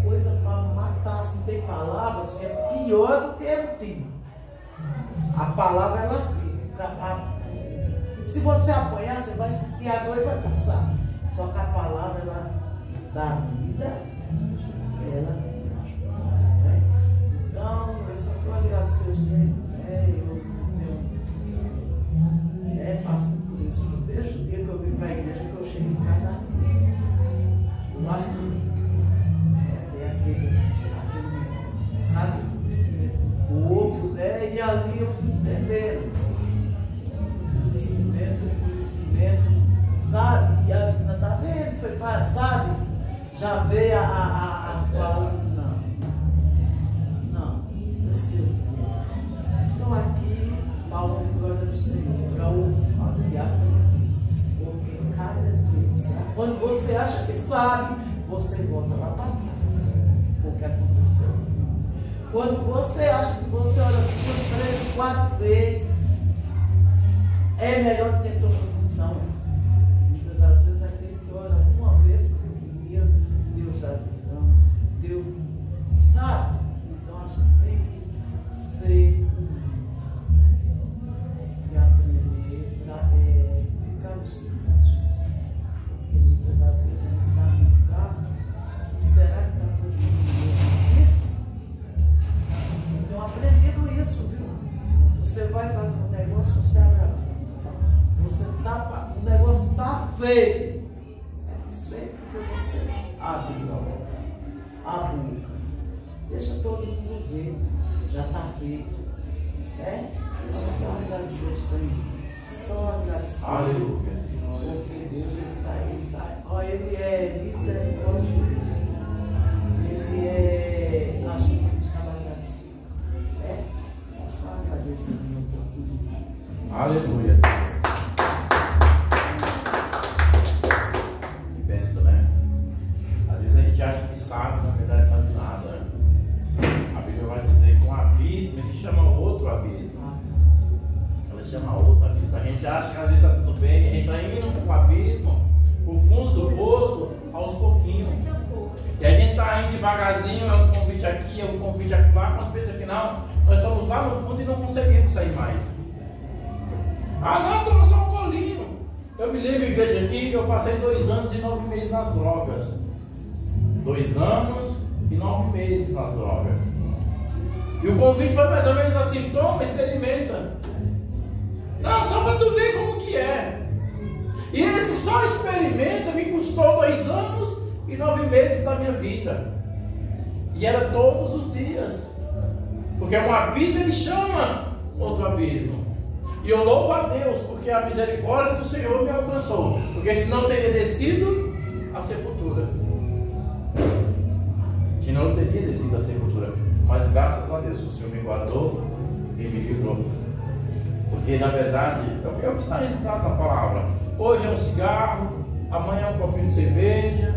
coisa para matar, assim, tem palavras, assim, é pior do que eu tinha. A palavra ela fica. Se você apanhar, você vai sentir a dor e vai passar. Só que a palavra ela dá vida, ela tira. Né? Então, eu só quero agradecer ao Senhor. Eu passo por isso. Desde o dia que eu vim para a igreja, que eu cheguei em casa, lá aquele sabe, conhecimento do corpo, né? E ali eu fui entendendo. Conhecimento, sabe? E as meninas, tá vendo? Foi para, sabe? Já veio a sua. Não, eu sei. Então aqui, Paulo e glória do Senhor, para ousar e aprender. Porque cada dia, quando você acha que sabe, você volta lá para casa. Porque aconteceu. Quando você acha que você ora 2, 3, 4 vezes, é melhor ter todo mundo, não. Muitas das vezes aquele que ora uma vez por dia, Deus dá visão, Deus sabe. Então a gente tem que ser e aprender para ficar no silêncio. Porque muitas das vezes a gente está no lugar, será que está todo mundo mesmo? Então aprendendo isso, viu? Você vai fazer um negócio, você abre a boca. O negócio está feio. É desfeito porque você abriu a boca. Deixa todo mundo ver. Já está feito. Né? Só quero agradecer ao Senhor. Só agradecer. Aleluia. Porque Deus está. Ó, Ele é misericordioso. Ele é. A gente não sabe agradecer. É só agradecer a minha oportunidade. Aleluia. Pensa, né? Às vezes a gente acha que sabe, na verdade sabe nada. A Bíblia vai dizer que um abismo, ele chama outro abismo. Ela chama outro abismo. A gente acha que às vezes está tudo bem, a gente está indo para o abismo, o fundo do poço aos pouquinhos. E a gente está indo devagarzinho, é um convite aqui, é um convite lá, quando pensa que não, nós estamos lá no fundo e não conseguimos sair mais. Ah não, toma só um golinho. Eu me lembro, igreja aqui, eu passei 2 anos e 9 meses nas drogas. 2 anos e 9 meses nas drogas. E o convite foi mais ou menos assim: toma, experimenta. Não, só para tu ver como que é. E esse só experimenta me custou 2 anos e 9 meses da minha vida. E era todos os dias. Porque um abismo ele chama outro abismo. E eu louvo a Deus porque a misericórdia do Senhor me alcançou. Porque senão eu teria descido a sepultura. Senão eu teria descido a sepultura. Mas graças a Deus o Senhor me guardou e me livrou. Porque na verdade é o que está registrado na palavra. Hoje é um cigarro, amanhã é um copinho de cerveja.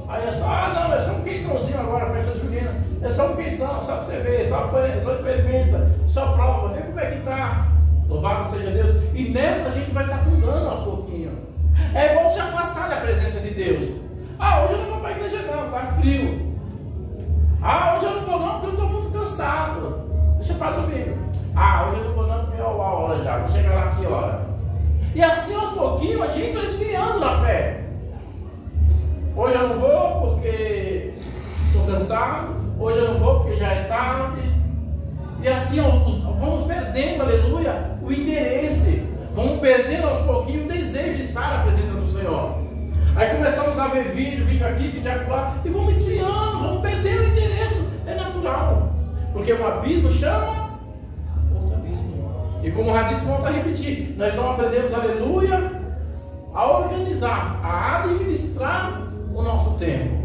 Aí é só, não, é só um quentãozinho agora, festa junina. É só um quentão, só para você ver, só experimenta, só prova, vê como é que está. Louvado seja Deus. E nessa a gente vai se afundando aos pouquinhos. É bom se afastar da presença de Deus. Ah, hoje eu não vou para a igreja não, está frio. Ah, hoje eu não vou não porque eu estou muito cansado. Deixa para domingo. Ah, hoje eu não vou não porque é a hora já, vou chegar lá que hora. E assim aos pouquinhos a gente vai esfriando na fé. Hoje eu não vou porque estou cansado. Hoje eu não vou porque já é tarde. E assim vamos perdendo, aleluia, o interesse. Vamos perdendo aos pouquinhos o desejo de estar na presença do Senhor. Aí começamos a ver vídeo aqui, vídeo acolá, e vamos esfriando, vamos perdendo o interesse. É natural. Porque um abismo chama outro abismo. E como o Radis volta a repetir, nós não aprendemos, aleluia, a organizar, a administrar o nosso tempo.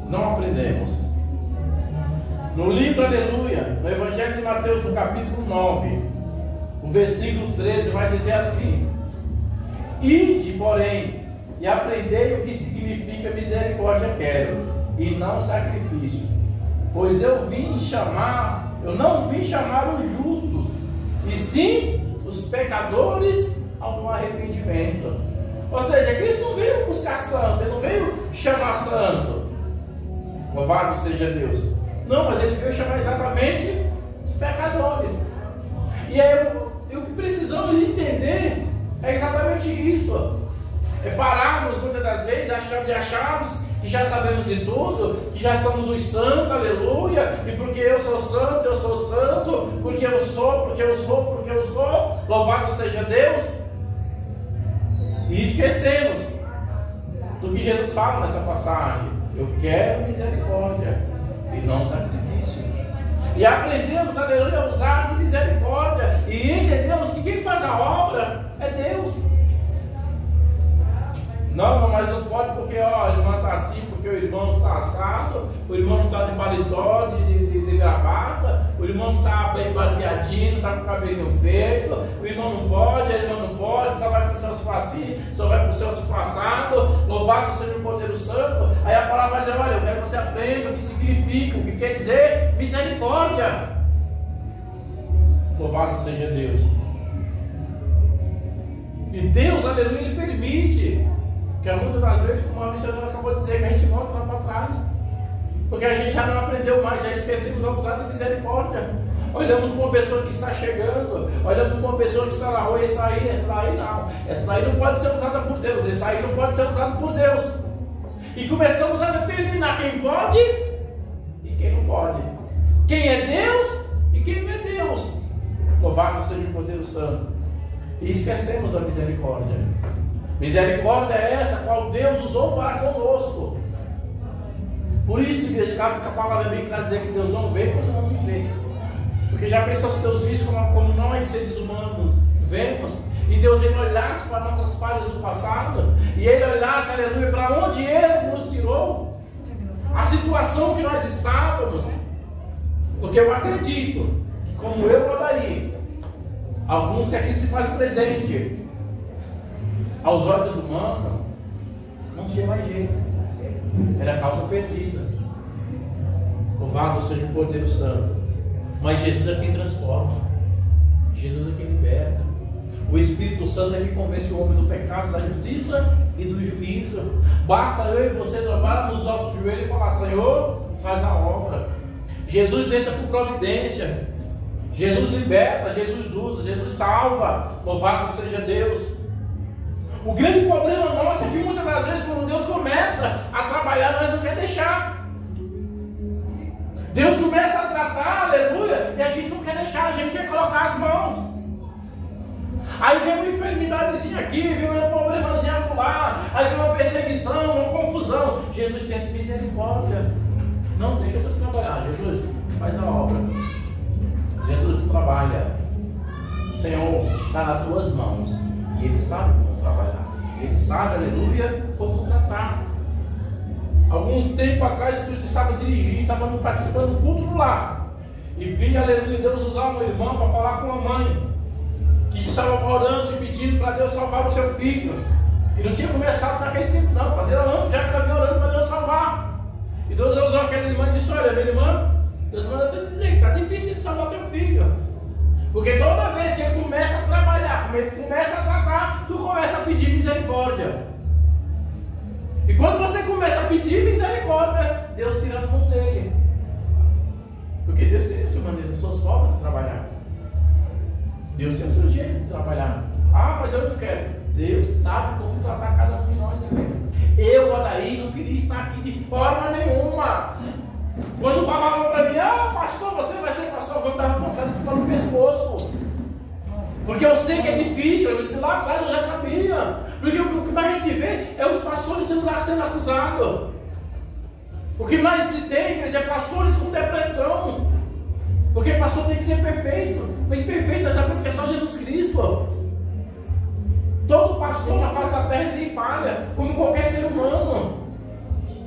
Não aprendemos. No livro, aleluia, no Evangelho de Mateus, no capítulo 9, o versículo 13 vai dizer assim: ide, porém, e aprendei o que significa misericórdia quero, e não sacrifício. Pois eu não vim chamar os justos, e sim os pecadores ao arrependimento. Ou seja, Cristo não veio buscar santo, ele não veio chamar santo. Louvado seja Deus. Não, mas ele veio chamar exatamente os pecadores. E aí, o que precisamos entender é exatamente isso. É pararmos muitas das vezes de acharmos que já sabemos de tudo, que já somos os santos, aleluia, e porque eu sou santo, porque eu sou, louvado seja Deus. E esquecemos do que Jesus fala nessa passagem: eu quero misericórdia e não sacrifício. E aprendemos, aleluia, a usar de misericórdia, e entendemos que quem faz a obra é Deus. Não, mas não pode porque ó, o irmão está assim, porque o irmão está assado, o irmão não está de paletó, de gravata, o irmão não está bem barbeadinho, não está com o cabelinho feito, o irmão não pode, a irmã não pode, só vai para o céu se for assim, só vai para o céu se for assado, louvado seja o poder santo. Aí a palavra vai dizer: olha, eu quero que você aprenda o que significa, o que quer dizer misericórdia. Louvado seja Deus. E Deus, aleluia, Ele permite que muitas das vezes, como a missionária acabou de dizer, que a gente volta lá para trás, porque a gente já não aprendeu mais, já esquecemos a usar de misericórdia. Olhamos para uma pessoa que está chegando, olhamos para uma pessoa que está na rua, essa daí não, essa daí não pode ser usada por Deus, essa aí não pode ser usada por Deus. E começamos a determinar quem pode e quem não pode, quem é Deus e quem não é Deus. Louvado seja o poder santo. E esquecemos a misericórdia. Misericórdia é essa qual Deus usou para conosco. Por isso, igreja, que a palavra é bem clara dizer que Deus não vê como não me vê. Porque já pensou se Deus visse como nós, seres humanos, vemos? E Deus ele olhasse para nossas falhas do passado, e Ele olhasse, aleluia, para onde Ele nos tirou, a situação que nós estávamos. Porque eu acredito que, como eu rodaria, alguns que aqui se faz presente, aos olhos humanos, não tinha mais jeito, era causa perdida. Louvado seja o poder santo. Mas Jesus é quem transforma, Jesus é quem liberta. O Espírito Santo é quem convence o homem do pecado, da justiça e do juízo. Basta eu e você dobrarmos os nossos joelhos e falar: Senhor, faz a obra. Jesus entra com providência, Jesus liberta, Jesus usa, Jesus salva. Louvado seja Deus. O grande problema nosso é que muitas das vezes, quando Deus começa a trabalhar, nós não queremos deixar. Deus começa a tratar, aleluia, e a gente não quer deixar, a gente quer colocar as mãos. Aí vem uma enfermidadezinha aqui, vem um problemazinho lá, aí vem uma perseguição, uma confusão. Jesus tem misericórdia. Não, deixa Deus trabalhar. Jesus, faz a obra. Jesus trabalha. O Senhor está nas tuas mãos. E Ele sabe como trabalhar. Ele sabe, aleluia, como tratar. Alguns tempos atrás, eu estava dirigindo, estava participando do culto do lar. E vi, aleluia, Deus usar um irmão para falar com a mãe, que estava orando e pedindo para Deus salvar o seu filho. E não tinha começado naquele tempo não, fazia anos já que ela vinha orando para Deus salvar. E Deus usou aquela irmã e disse: olha, minha irmã, Deus manda te dizer que está difícil de salvar teu filho. Porque toda vez que ele começa a trabalhar, ele começa a tratar, tu começa a pedir misericórdia. E quando você começa a pedir misericórdia, Deus tira as mãos dele. Porque Deus tem a sua maneira, as suas formas de trabalhar. Deus tem o seu jeito de trabalhar. Ah, mas eu não quero. Deus sabe como tratar cada um de nós. Eu, Adair, não queria estar aqui de forma nenhuma. Quando falavam para mim: ah, pastor, você vai ser pastor, eu vou dar vontade de pôr no pescoço. Porque eu sei que é difícil, lá atrás eu já sabia. Porque o que mais a gente vê é os pastores sendo acusados. O que mais se tem é pastores com depressão. Porque pastor tem que ser perfeito. Mas perfeito é saber que é só Jesus Cristo. Todo pastor na face da terra tem falha, como qualquer ser humano.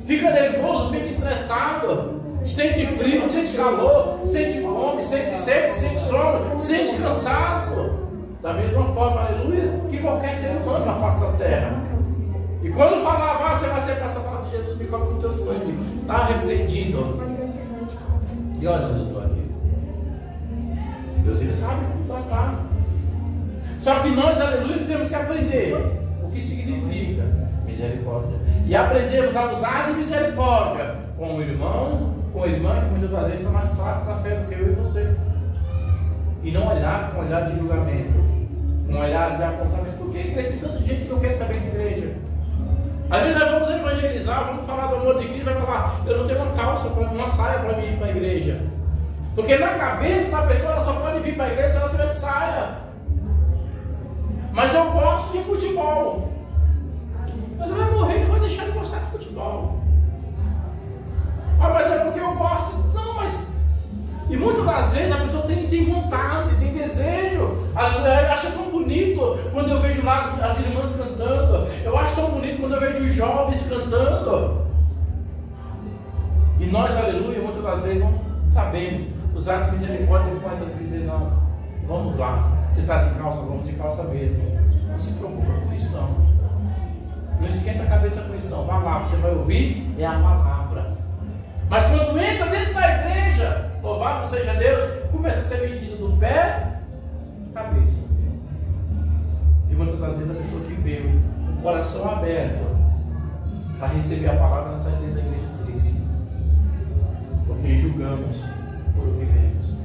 Fica nervoso, fica estressado, sente frio, sente calor, sente fome, sente sede, sente sono, sente cansaço. Da mesma forma, aleluia, que qualquer ser humano na face da terra. E quando falava: você vai ser pastor, fala de Jesus, me cobre com teu sangue. Está arrependido. E olha onde eu estou aqui. Deus, Ele sabe como tratar. Só que nós, aleluia, temos que aprender o que significa misericórdia. E aprendemos a usar de misericórdia com o irmão, com a irmã, que muitas das vezes são mais fracos da fé do que eu e você. E não olhar com um olhar de julgamento, com um olhar de apontamento. Porque a igreja tem tanta gente que não quer saber de igreja. Às vezes nós vamos evangelizar, vamos falar do amor de Cristo, vai falar: eu não tenho uma calça, uma saia para vir para a igreja. Porque na cabeça da pessoa ela só pode vir para a igreja se ela tiver de saia. Mas eu gosto de futebol. Ele vai morrer e não vai deixar de gostar de futebol. Ah, mas é porque eu gosto. Não, mas... E muitas das vezes a pessoa tem vontade, tem desejo. Eu acho tão bonito quando eu vejo lá as irmãs cantando. Eu acho tão bonito quando eu vejo os jovens cantando. E nós, aleluia, muitas das vezes não sabemos usar de misericórdia e começa a dizer: não, vamos lá. Você está de calça, vamos de calça mesmo. Não se preocupa com isso não. Não esquenta a cabeça com isso não. Vá lá, você vai ouvir, é a palavra. Mas quando entra dentro da igreja, louvado seja Deus, começa a ser medido do pé à cabeça. E muitas das vezes a pessoa que veio com o coração aberto para receber a palavra, sai dentro da igreja triste. Porque julgamos por o que vemos.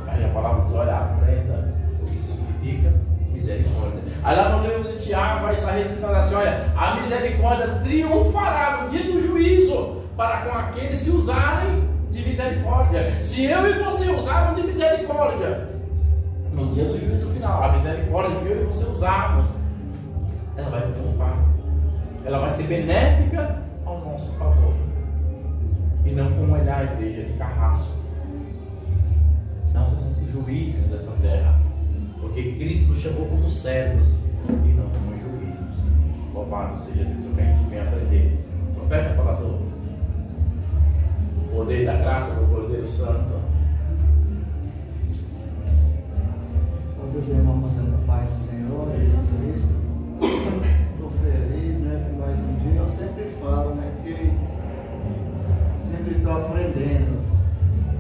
Aí a palavra diz: olha, aprenda o que significa misericórdia. Aí lá no livro de Tiago vai estar registrado assim: olha, a misericórdia triunfará no dia do juízo para com aqueles que usarem de misericórdia. Se eu e você usarmos de misericórdia, no dia do juízo final, a misericórdia que eu e você usarmos, ela vai triunfar. Ela vai ser benéfica ao nosso favor. E não como olhar a igreja de carrasco. Não como juízes dessa terra. Porque Cristo nos chamou como servos e não como juízes. Louvado seja Deus, o que a gente vem aprender. Profeta falador. O poder da graça do Cordeiro Santo. Todos os irmãos fazendo a paz do Senhor, Jesus Cristo. Estou feliz, né, por mais um dia. Eu sempre falo, né, que sempre estou aprendendo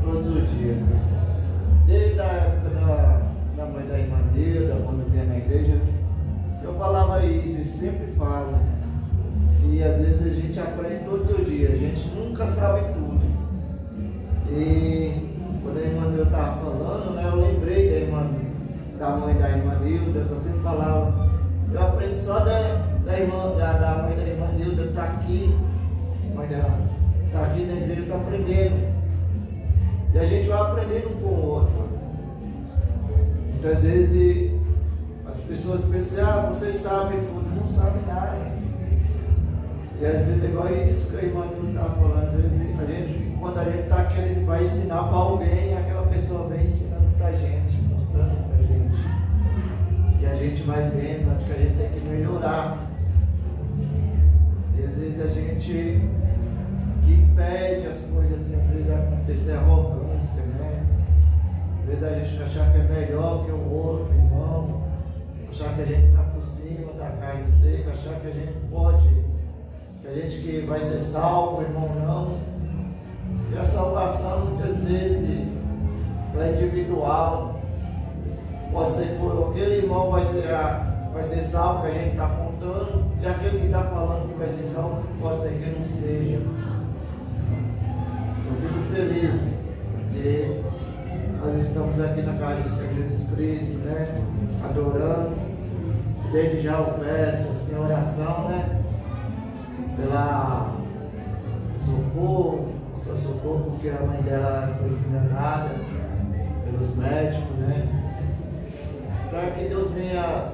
todos os dias. Né? Desde a época da mãe da irmã dele, quando eu vinha na igreja, eu falava isso e sempre nunca sabe tudo. E quando a irmã Nilda estava falando, né, eu lembrei da mãe da irmã Nilda, que eu sempre falava. Eu aprendi só da mãe da irmã Nilda, que está aqui. Mãe dela está aqui na igreja, está aprendendo. E a gente vai aprendendo um com o outro. Muitas vezes as pessoas pensam, vocês sabem tudo, não sabem nada. E às vezes é igual isso que a irmã Nilda estava falando. Às vezes quando a gente está querendo, vai ensinar para alguém, aquela pessoa vem ensinando para a gente, mostrando para a gente. E a gente vai vendo, acho que a gente tem que melhorar. E às vezes a gente que pede as coisas assim, às vezes acontece arrogância, né? Às vezes a gente achar que é melhor que o outro irmão, achar que a gente está por cima da carne seca, achar que a gente pode, que a gente que vai ser salvo, irmão, não. E a salvação muitas vezes é individual. Pode ser por aquele irmão vai ser salvo que a gente está apontando, e aquele que está falando que vai ser salvo pode ser que não seja. Eu fico feliz porque nós estamos aqui na casa do Senhor Jesus Cristo, né? Adorando. Desde já eu peço assim, a oração, né? Pela Socorro, pastor Socorro, porque a mãe dela foi enganada pelos médicos, né? Para que Deus venha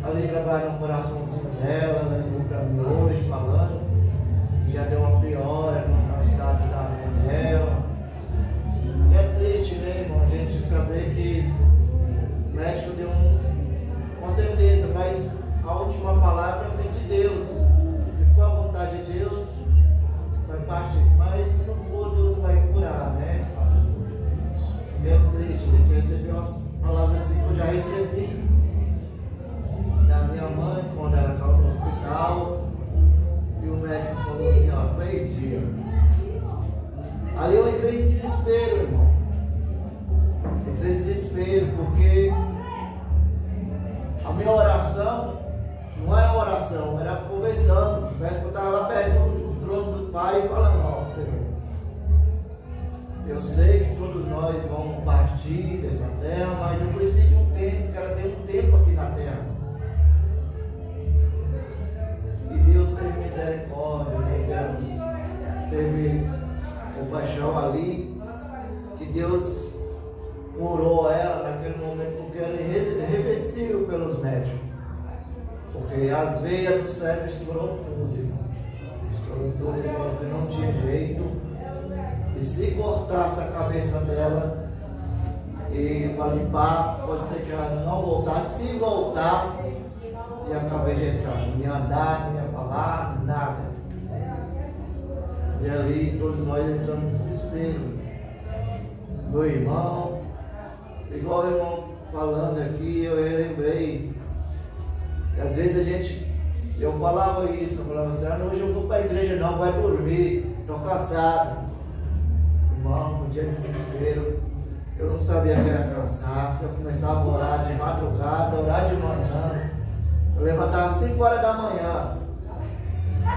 ali trabalhar no coraçãozinho dela, ela ligou para mim hoje falando, já deu uma piora no estado da mãe dela. É triste, né, irmão, a gente saber que o médico deu uma certeza, mas a última palavra vem de Deus. Se for a vontade de Deus, vai partir, mas se não for, Deus vai curar, né? É triste, a gente recebeu umas palavras assim que eu já recebi da minha mãe quando ela caiu no hospital e o médico falou assim, ó, 3 dias. Ali eu entrei em desespero, irmão. Entrei em desespero porque a minha oração não era oração, era conversando. Parece que eu estava lá perto do trono do Pai falando, ó, Senhor, eu sei que todos nós vamos partir dessa terra, mas eu preciso de um tempo, quero ter um tempo aqui na terra. E Deus teve misericórdia, né? Deus teve compaixão ali, que Deus curou ela naquele momento, porque ela é irreversível pelos médicos. Porque as veias do cérebro estourou tudo, irmão. Estourou tudo, esse não tinha jeito. E se cortasse a cabeça dela e para limpar, pode ser que ela não voltasse. Se voltasse, ia acabar vegetando, não ia andar, não ia falar, nada. E ali todos nós entramos em desespero. Meu irmão, igual o irmão falando aqui, eu lembrei. Às vezes eu falava isso, eu falava assim, hoje eu vou para a igreja não, vai dormir, estou cansado. Irmão, no dia de desespero, eu não sabia que era cansaço, eu começava a orar de madrugada, orar de manhã. Eu levantava às 5 horas da manhã.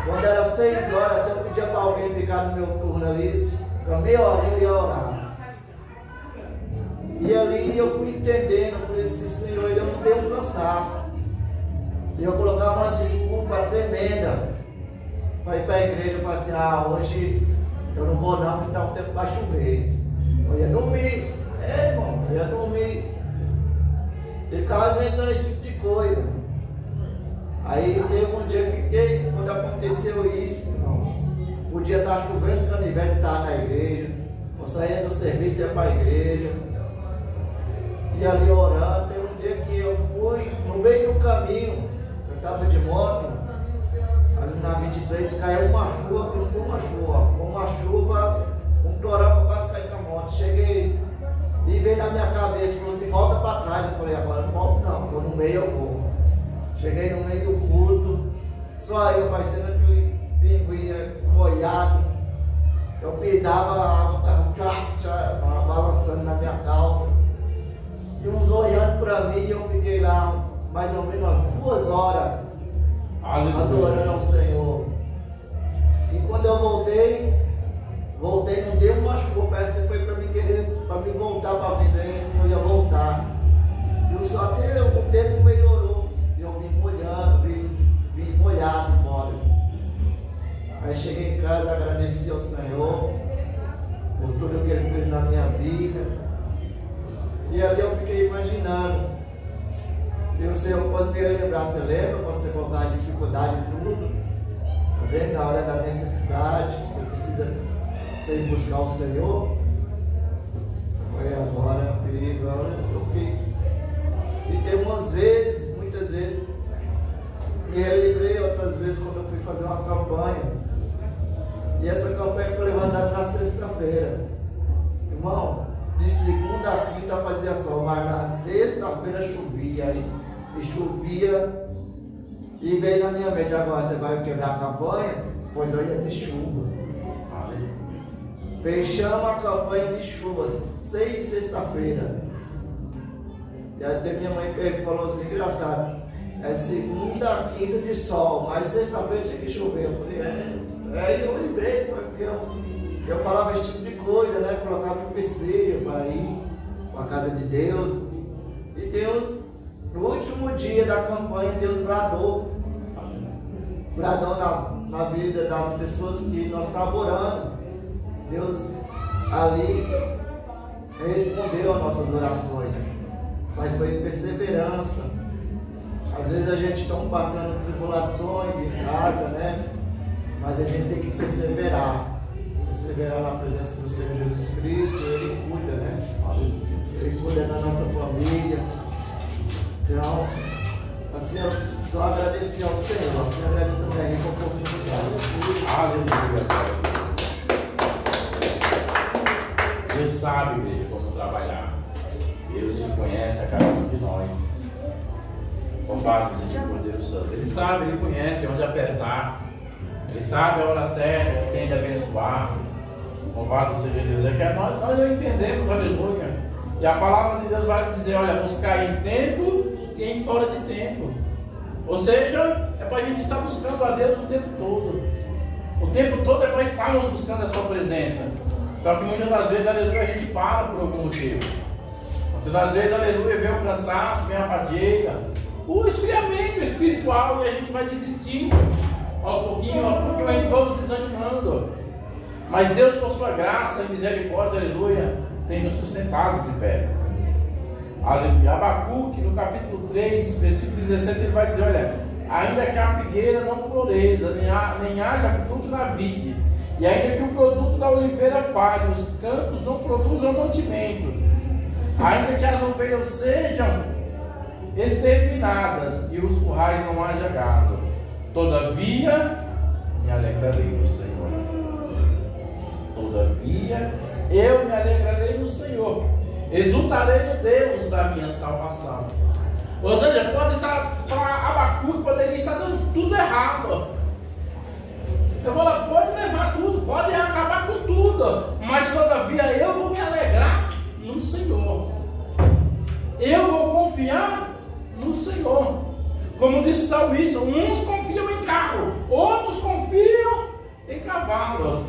Quando era 6 horas, se eu pedia para alguém ficar no meu turno ali, com meia hora eu ia orar. E ali eu fui entendendo, por esse Senhor, eu não tenho cansaço. E eu colocava uma desculpa tremenda para ir para a igreja e falar assim, hoje eu não vou não, porque está um tempo para chover. Eu ia dormir, irmão, eu ia dormir. E ficava inventando esse tipo de coisa. Aí teve um dia que quando aconteceu isso, irmão, podia estar chovendo, o canivete estava na igreja, eu saía do serviço e ia para a igreja. E ali orando, teve um dia que eu fui no meio do caminho, eu estava de moto, ali na 23 caiu uma chuva, que não foi uma chuva, um torão para quase cair com a moto. Cheguei e veio na minha cabeça, falou assim, volta para trás. Eu falei, agora não volto não, estou no meio eu vou. Cheguei no meio do culto, só eu parecendo aquele pinguim molhado. Eu pisava, a água ficava balançando na minha calça. E uns olhando para mim, eu fiquei lá mais ou menos umas 2 horas adorando ao Senhor. E quando eu voltei, Voltei, não deu uma chuva, parece que foi para mim voltar para viver, se eu ia voltar. E só que o tempo melhorou, eu vim molhando, vim molhado embora. Aí cheguei em casa, agradeci ao Senhor por tudo que Ele fez na minha vida. E ali eu fiquei imaginando. E o Senhor pode me lembrar, você lembra quando você colocar a dificuldade em tudo? Tá vendo? Na hora da necessidade, você precisa ir buscar o Senhor. Foi agora, eu fiquei. E tem umas vezes, muitas vezes, me relembrei outras vezes quando eu fui fazer uma campanha. E essa campanha foi levantada na sexta-feira. Irmão, de segunda a quinta fazia sol, mas na sexta-feira chovia. E chovia. E veio na minha mente, agora você vai quebrar a campanha? Pois eu ia de chuva. Fechamos a campanha de chuva, 6 sexta-feira. E até minha mãe falou assim, engraçado, é segunda, quinta de sol, mas sexta-feira tinha que chover. Eu falei, aí eu lembrei, porque eu falava esse tipo de coisa, né? Colocava empecilho para ir para a casa de Deus. E Deus, no último dia da campanha, Deus bradou na vida das pessoas que nós estávamos orando. Deus ali respondeu às nossas orações, mas foi perseverança. Às vezes a gente está passando tribulações em casa, né? Mas a gente tem que perseverar na presença do Senhor Jesus Cristo. Ele cuida, né? Ele cuida da nossa família. Então, assim, eu só agradecer ao Senhor, assim, agradecer a minha rica oportunidade. Aleluia. Deus sabe, igreja, como trabalhar. Deus, Ele conhece a cada um de nós. Louvado seja o Cordeiro Santo. Ele sabe, Ele conhece onde apertar. Ele sabe a hora certa que tem de abençoar. Louvado seja Deus. É que nós não entendemos, aleluia. E a palavra de Deus vai dizer, olha, buscar em tempo e em fora de tempo. Ou seja, é para a gente estar buscando a Deus o tempo todo. O tempo todo é para estarmos buscando a sua presença. Só que muitas das vezes, aleluia, a gente para por algum motivo. Muitas das vezes, aleluia, vem o cansaço, vem a fadiga, o esfriamento espiritual, e a gente vai desistindo. Aos pouquinhos a gente vamos desanimando. Mas Deus, por sua graça e misericórdia, aleluia, tem nos sustentados de pé. Aleluia. Abacuque, no capítulo 3, versículo 17, ele vai dizer, olha, ainda que a figueira não floresça, nem haja fruto na vide, e ainda que o produto da oliveira falhe, os campos não produzam mantimento, ainda que as ovelhas sejam exterminadas e os currais não haja gado, todavia me alegrarei no Senhor. Todavia eu me alegrarei no Senhor, exultarei no Deus da minha salvação. Ou seja, pode estar para Abacuque, poderia estar dando tudo errado. Eu vou lá, pode levar tudo, pode acabar com tudo, mas todavia eu vou me alegrar no Senhor. Eu vou confiar no Senhor. Como disse o salmista, uns confiam em carro, outros confiam em cavalos,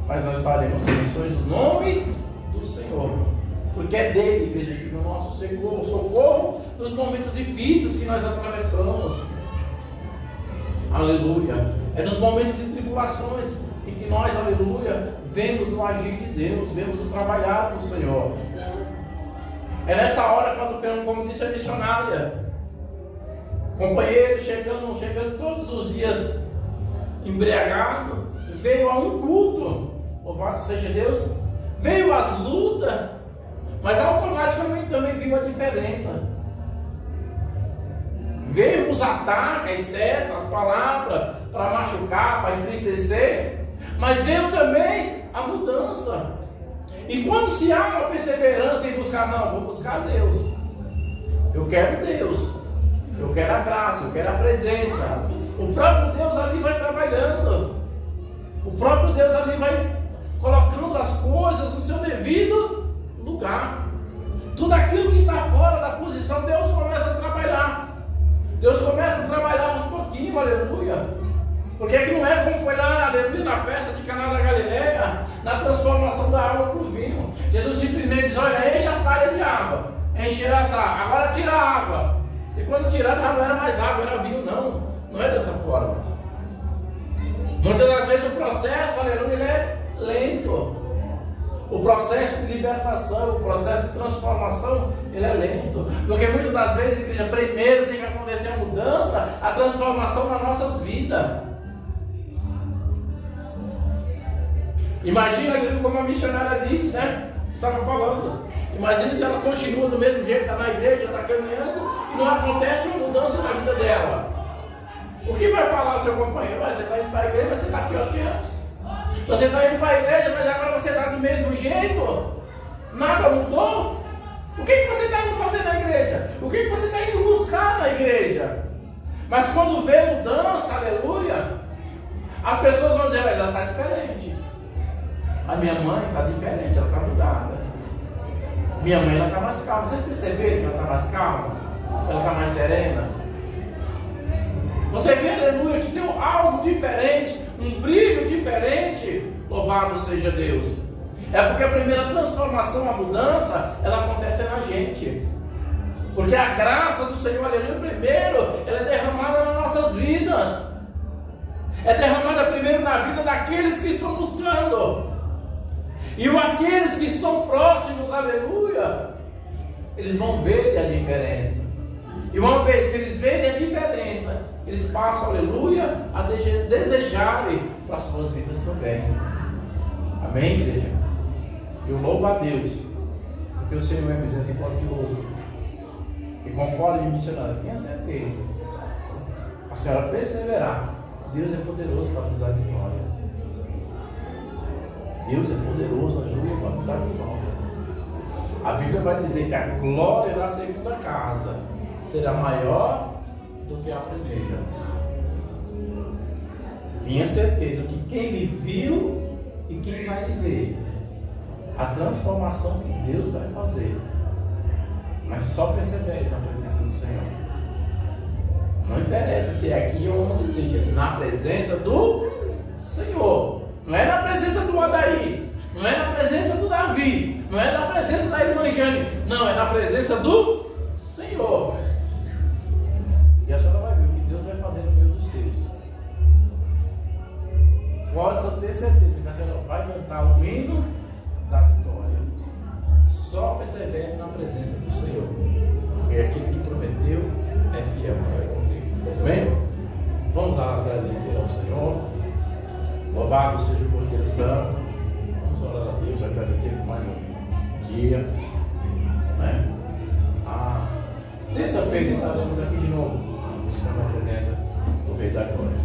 mas nós faremos menções do nome do Senhor, porque é dele, igreja, que vem o nosso socorro nos momentos difíceis que nós atravessamos. Aleluia. É nos momentos de tribulações em que nós, aleluia, vemos o agir de Deus, vemos o trabalhar do Senhor. É nessa hora quando, como disse a missionária, companheiro chegando todos os dias embriagado, veio a um culto, louvado seja Deus, veio as lutas, mas automaticamente também veio a diferença. Veio os ataques, as setas, as palavras para machucar, para entristecer, mas veio também a mudança. E quando se há uma perseverança em buscar, não, vou buscar Deus, eu quero Deus, eu quero a graça, eu quero a presença, o próprio Deus ali vai trabalhando, o próprio Deus ali vai colocando as coisas no seu devido lugar. Tudo aquilo que está fora da posição, Deus começa a trabalhar. Deus começa a trabalhar aos pouquinhos, aleluia. Porque é que não é como foi lá, aleluia, na festa de Caná da Galileia, na transformação da água para o vinho. Jesus simplesmente diz: olha, enche as talhas de água, encheram as águas, agora tira a água. E quando tirar, já não era mais água, era vinho. Não é dessa forma. Muitas das vezes o processo, aleluia, ele é lento. O processo de libertação, o processo de transformação, ele é lento. Porque muitas das vezes, igreja, primeiro tem que acontecer a mudança, a transformação nas nossas vidas. Imagina como a missionária disse, né? Estava falando. Imagina se ela continua do mesmo jeito, está na igreja, está caminhando e não acontece uma mudança na vida dela. O que vai falar o seu companheiro? Você está indo para a igreja, mas você está pior do que antes. Você está indo para a igreja, mas agora você está do mesmo jeito. Nada mudou. O que você está indo fazer na igreja? O que você está indo buscar na igreja? Mas quando vê mudança, aleluia, as pessoas vão dizer: ela está diferente. A minha mãe está diferente, ela está mudada. Minha mãe, ela está mais calma. Vocês perceberam que ela está mais calma? Ela está mais serena? Você vê, aleluia, que tem algo diferente, um brilho diferente. Louvado seja Deus. É porque a primeira transformação, a mudança, ela acontece na gente. Porque a graça do Senhor, aleluia, primeiro, ela é derramada nas nossas vidas. É derramada primeiro na vida daqueles que estão buscando. E aqueles que estão próximos, aleluia, eles vão ver a diferença. E uma vez que eles verem a diferença, eles passam, aleluia, a desejarem para as suas vidas também. Amém, igreja? Eu louvo a Deus, porque o Senhor é misericordioso. E conforme missionário, tenha certeza, a senhora perseverar, Deus é poderoso para nos dar vitória. Deus é poderoso, aleluia, para nos dar vitória. A Bíblia vai dizer que a glória da segunda casa será maior do que a primeira. Tenha certeza que quem me viu e quem vai me ver, a transformação que Deus vai fazer, mas só persevere na presença do Senhor. Não interessa se é aqui ou onde seja, na presença do Senhor. Não é na presença do Adair, não é na presença do Davi, não é na presença da irmã Jane, não, é na presença do Senhor. E a senhora vai ver o que Deus vai fazer no meio dos seus. Pode ter certeza que a senhora vai cantar o hino da vitória. Só persevere na presença do Senhor, porque aquele que prometeu é fiel para cumprir. Amém? Vamos agradecer ao Senhor. Louvado seja o Cordeiro Santo. Vamos orar a Deus, agradecer por mais um dia, né? Terça-feira estaremos aqui de novo, buscando a presença do Rei da Glória.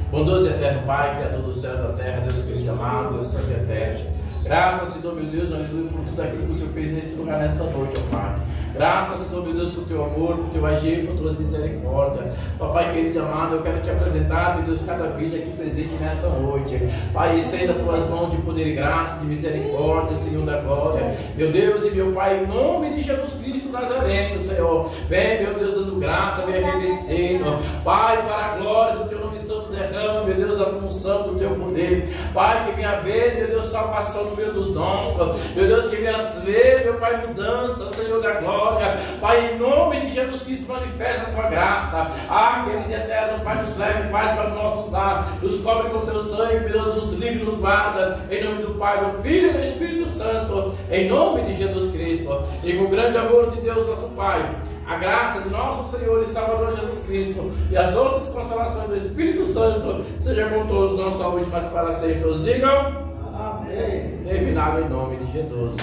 Bondoso e eterno Pai, Criador dos céus e da terra, Deus querido amado, Deus santo e eterno. Graças, Senhor meu Deus, aleluia, por tudo aquilo que o Senhor fez nesse lugar, nessa noite, ó Pai. Graças, Senhor meu Deus, por teu amor, por teu agir, por tuas misericórdias. Papai querido amado, eu quero te apresentar, meu Deus, cada vida aqui presente nesta noite. Pai, estenda tuas mãos de poder e graça, de misericórdia, Senhor da glória. Meu Deus e meu Pai, em nome de Jesus Cristo Nazareno, Senhor. Vem, meu Deus, dando graça, vem revestindo. Pai, para a glória do teu nome santo, derrama, meu Deus, a unção do teu poder. Pai, que venha ver, meu Deus, salvação no meio dos dons. Meu Deus, que venha ver, meu Pai, mudança, Senhor da glória. Pai, em nome de Jesus Cristo, manifesta a tua graça. Querido eterno, Pai, nos leve em paz para o nosso lar. Nos cobre com teu sangue, meu Deus, nos livre, nos guarda. Em nome do Pai, do Filho e do Espírito Santo. Em nome de Jesus Cristo. E com o grande amor de Deus, nosso Pai, a graça de nosso Senhor e Salvador Jesus Cristo e as doces consolações do Espírito Santo seja com todos, não só hoje, mas para sempre. Os digam amém. Terminado em nome de Jesus.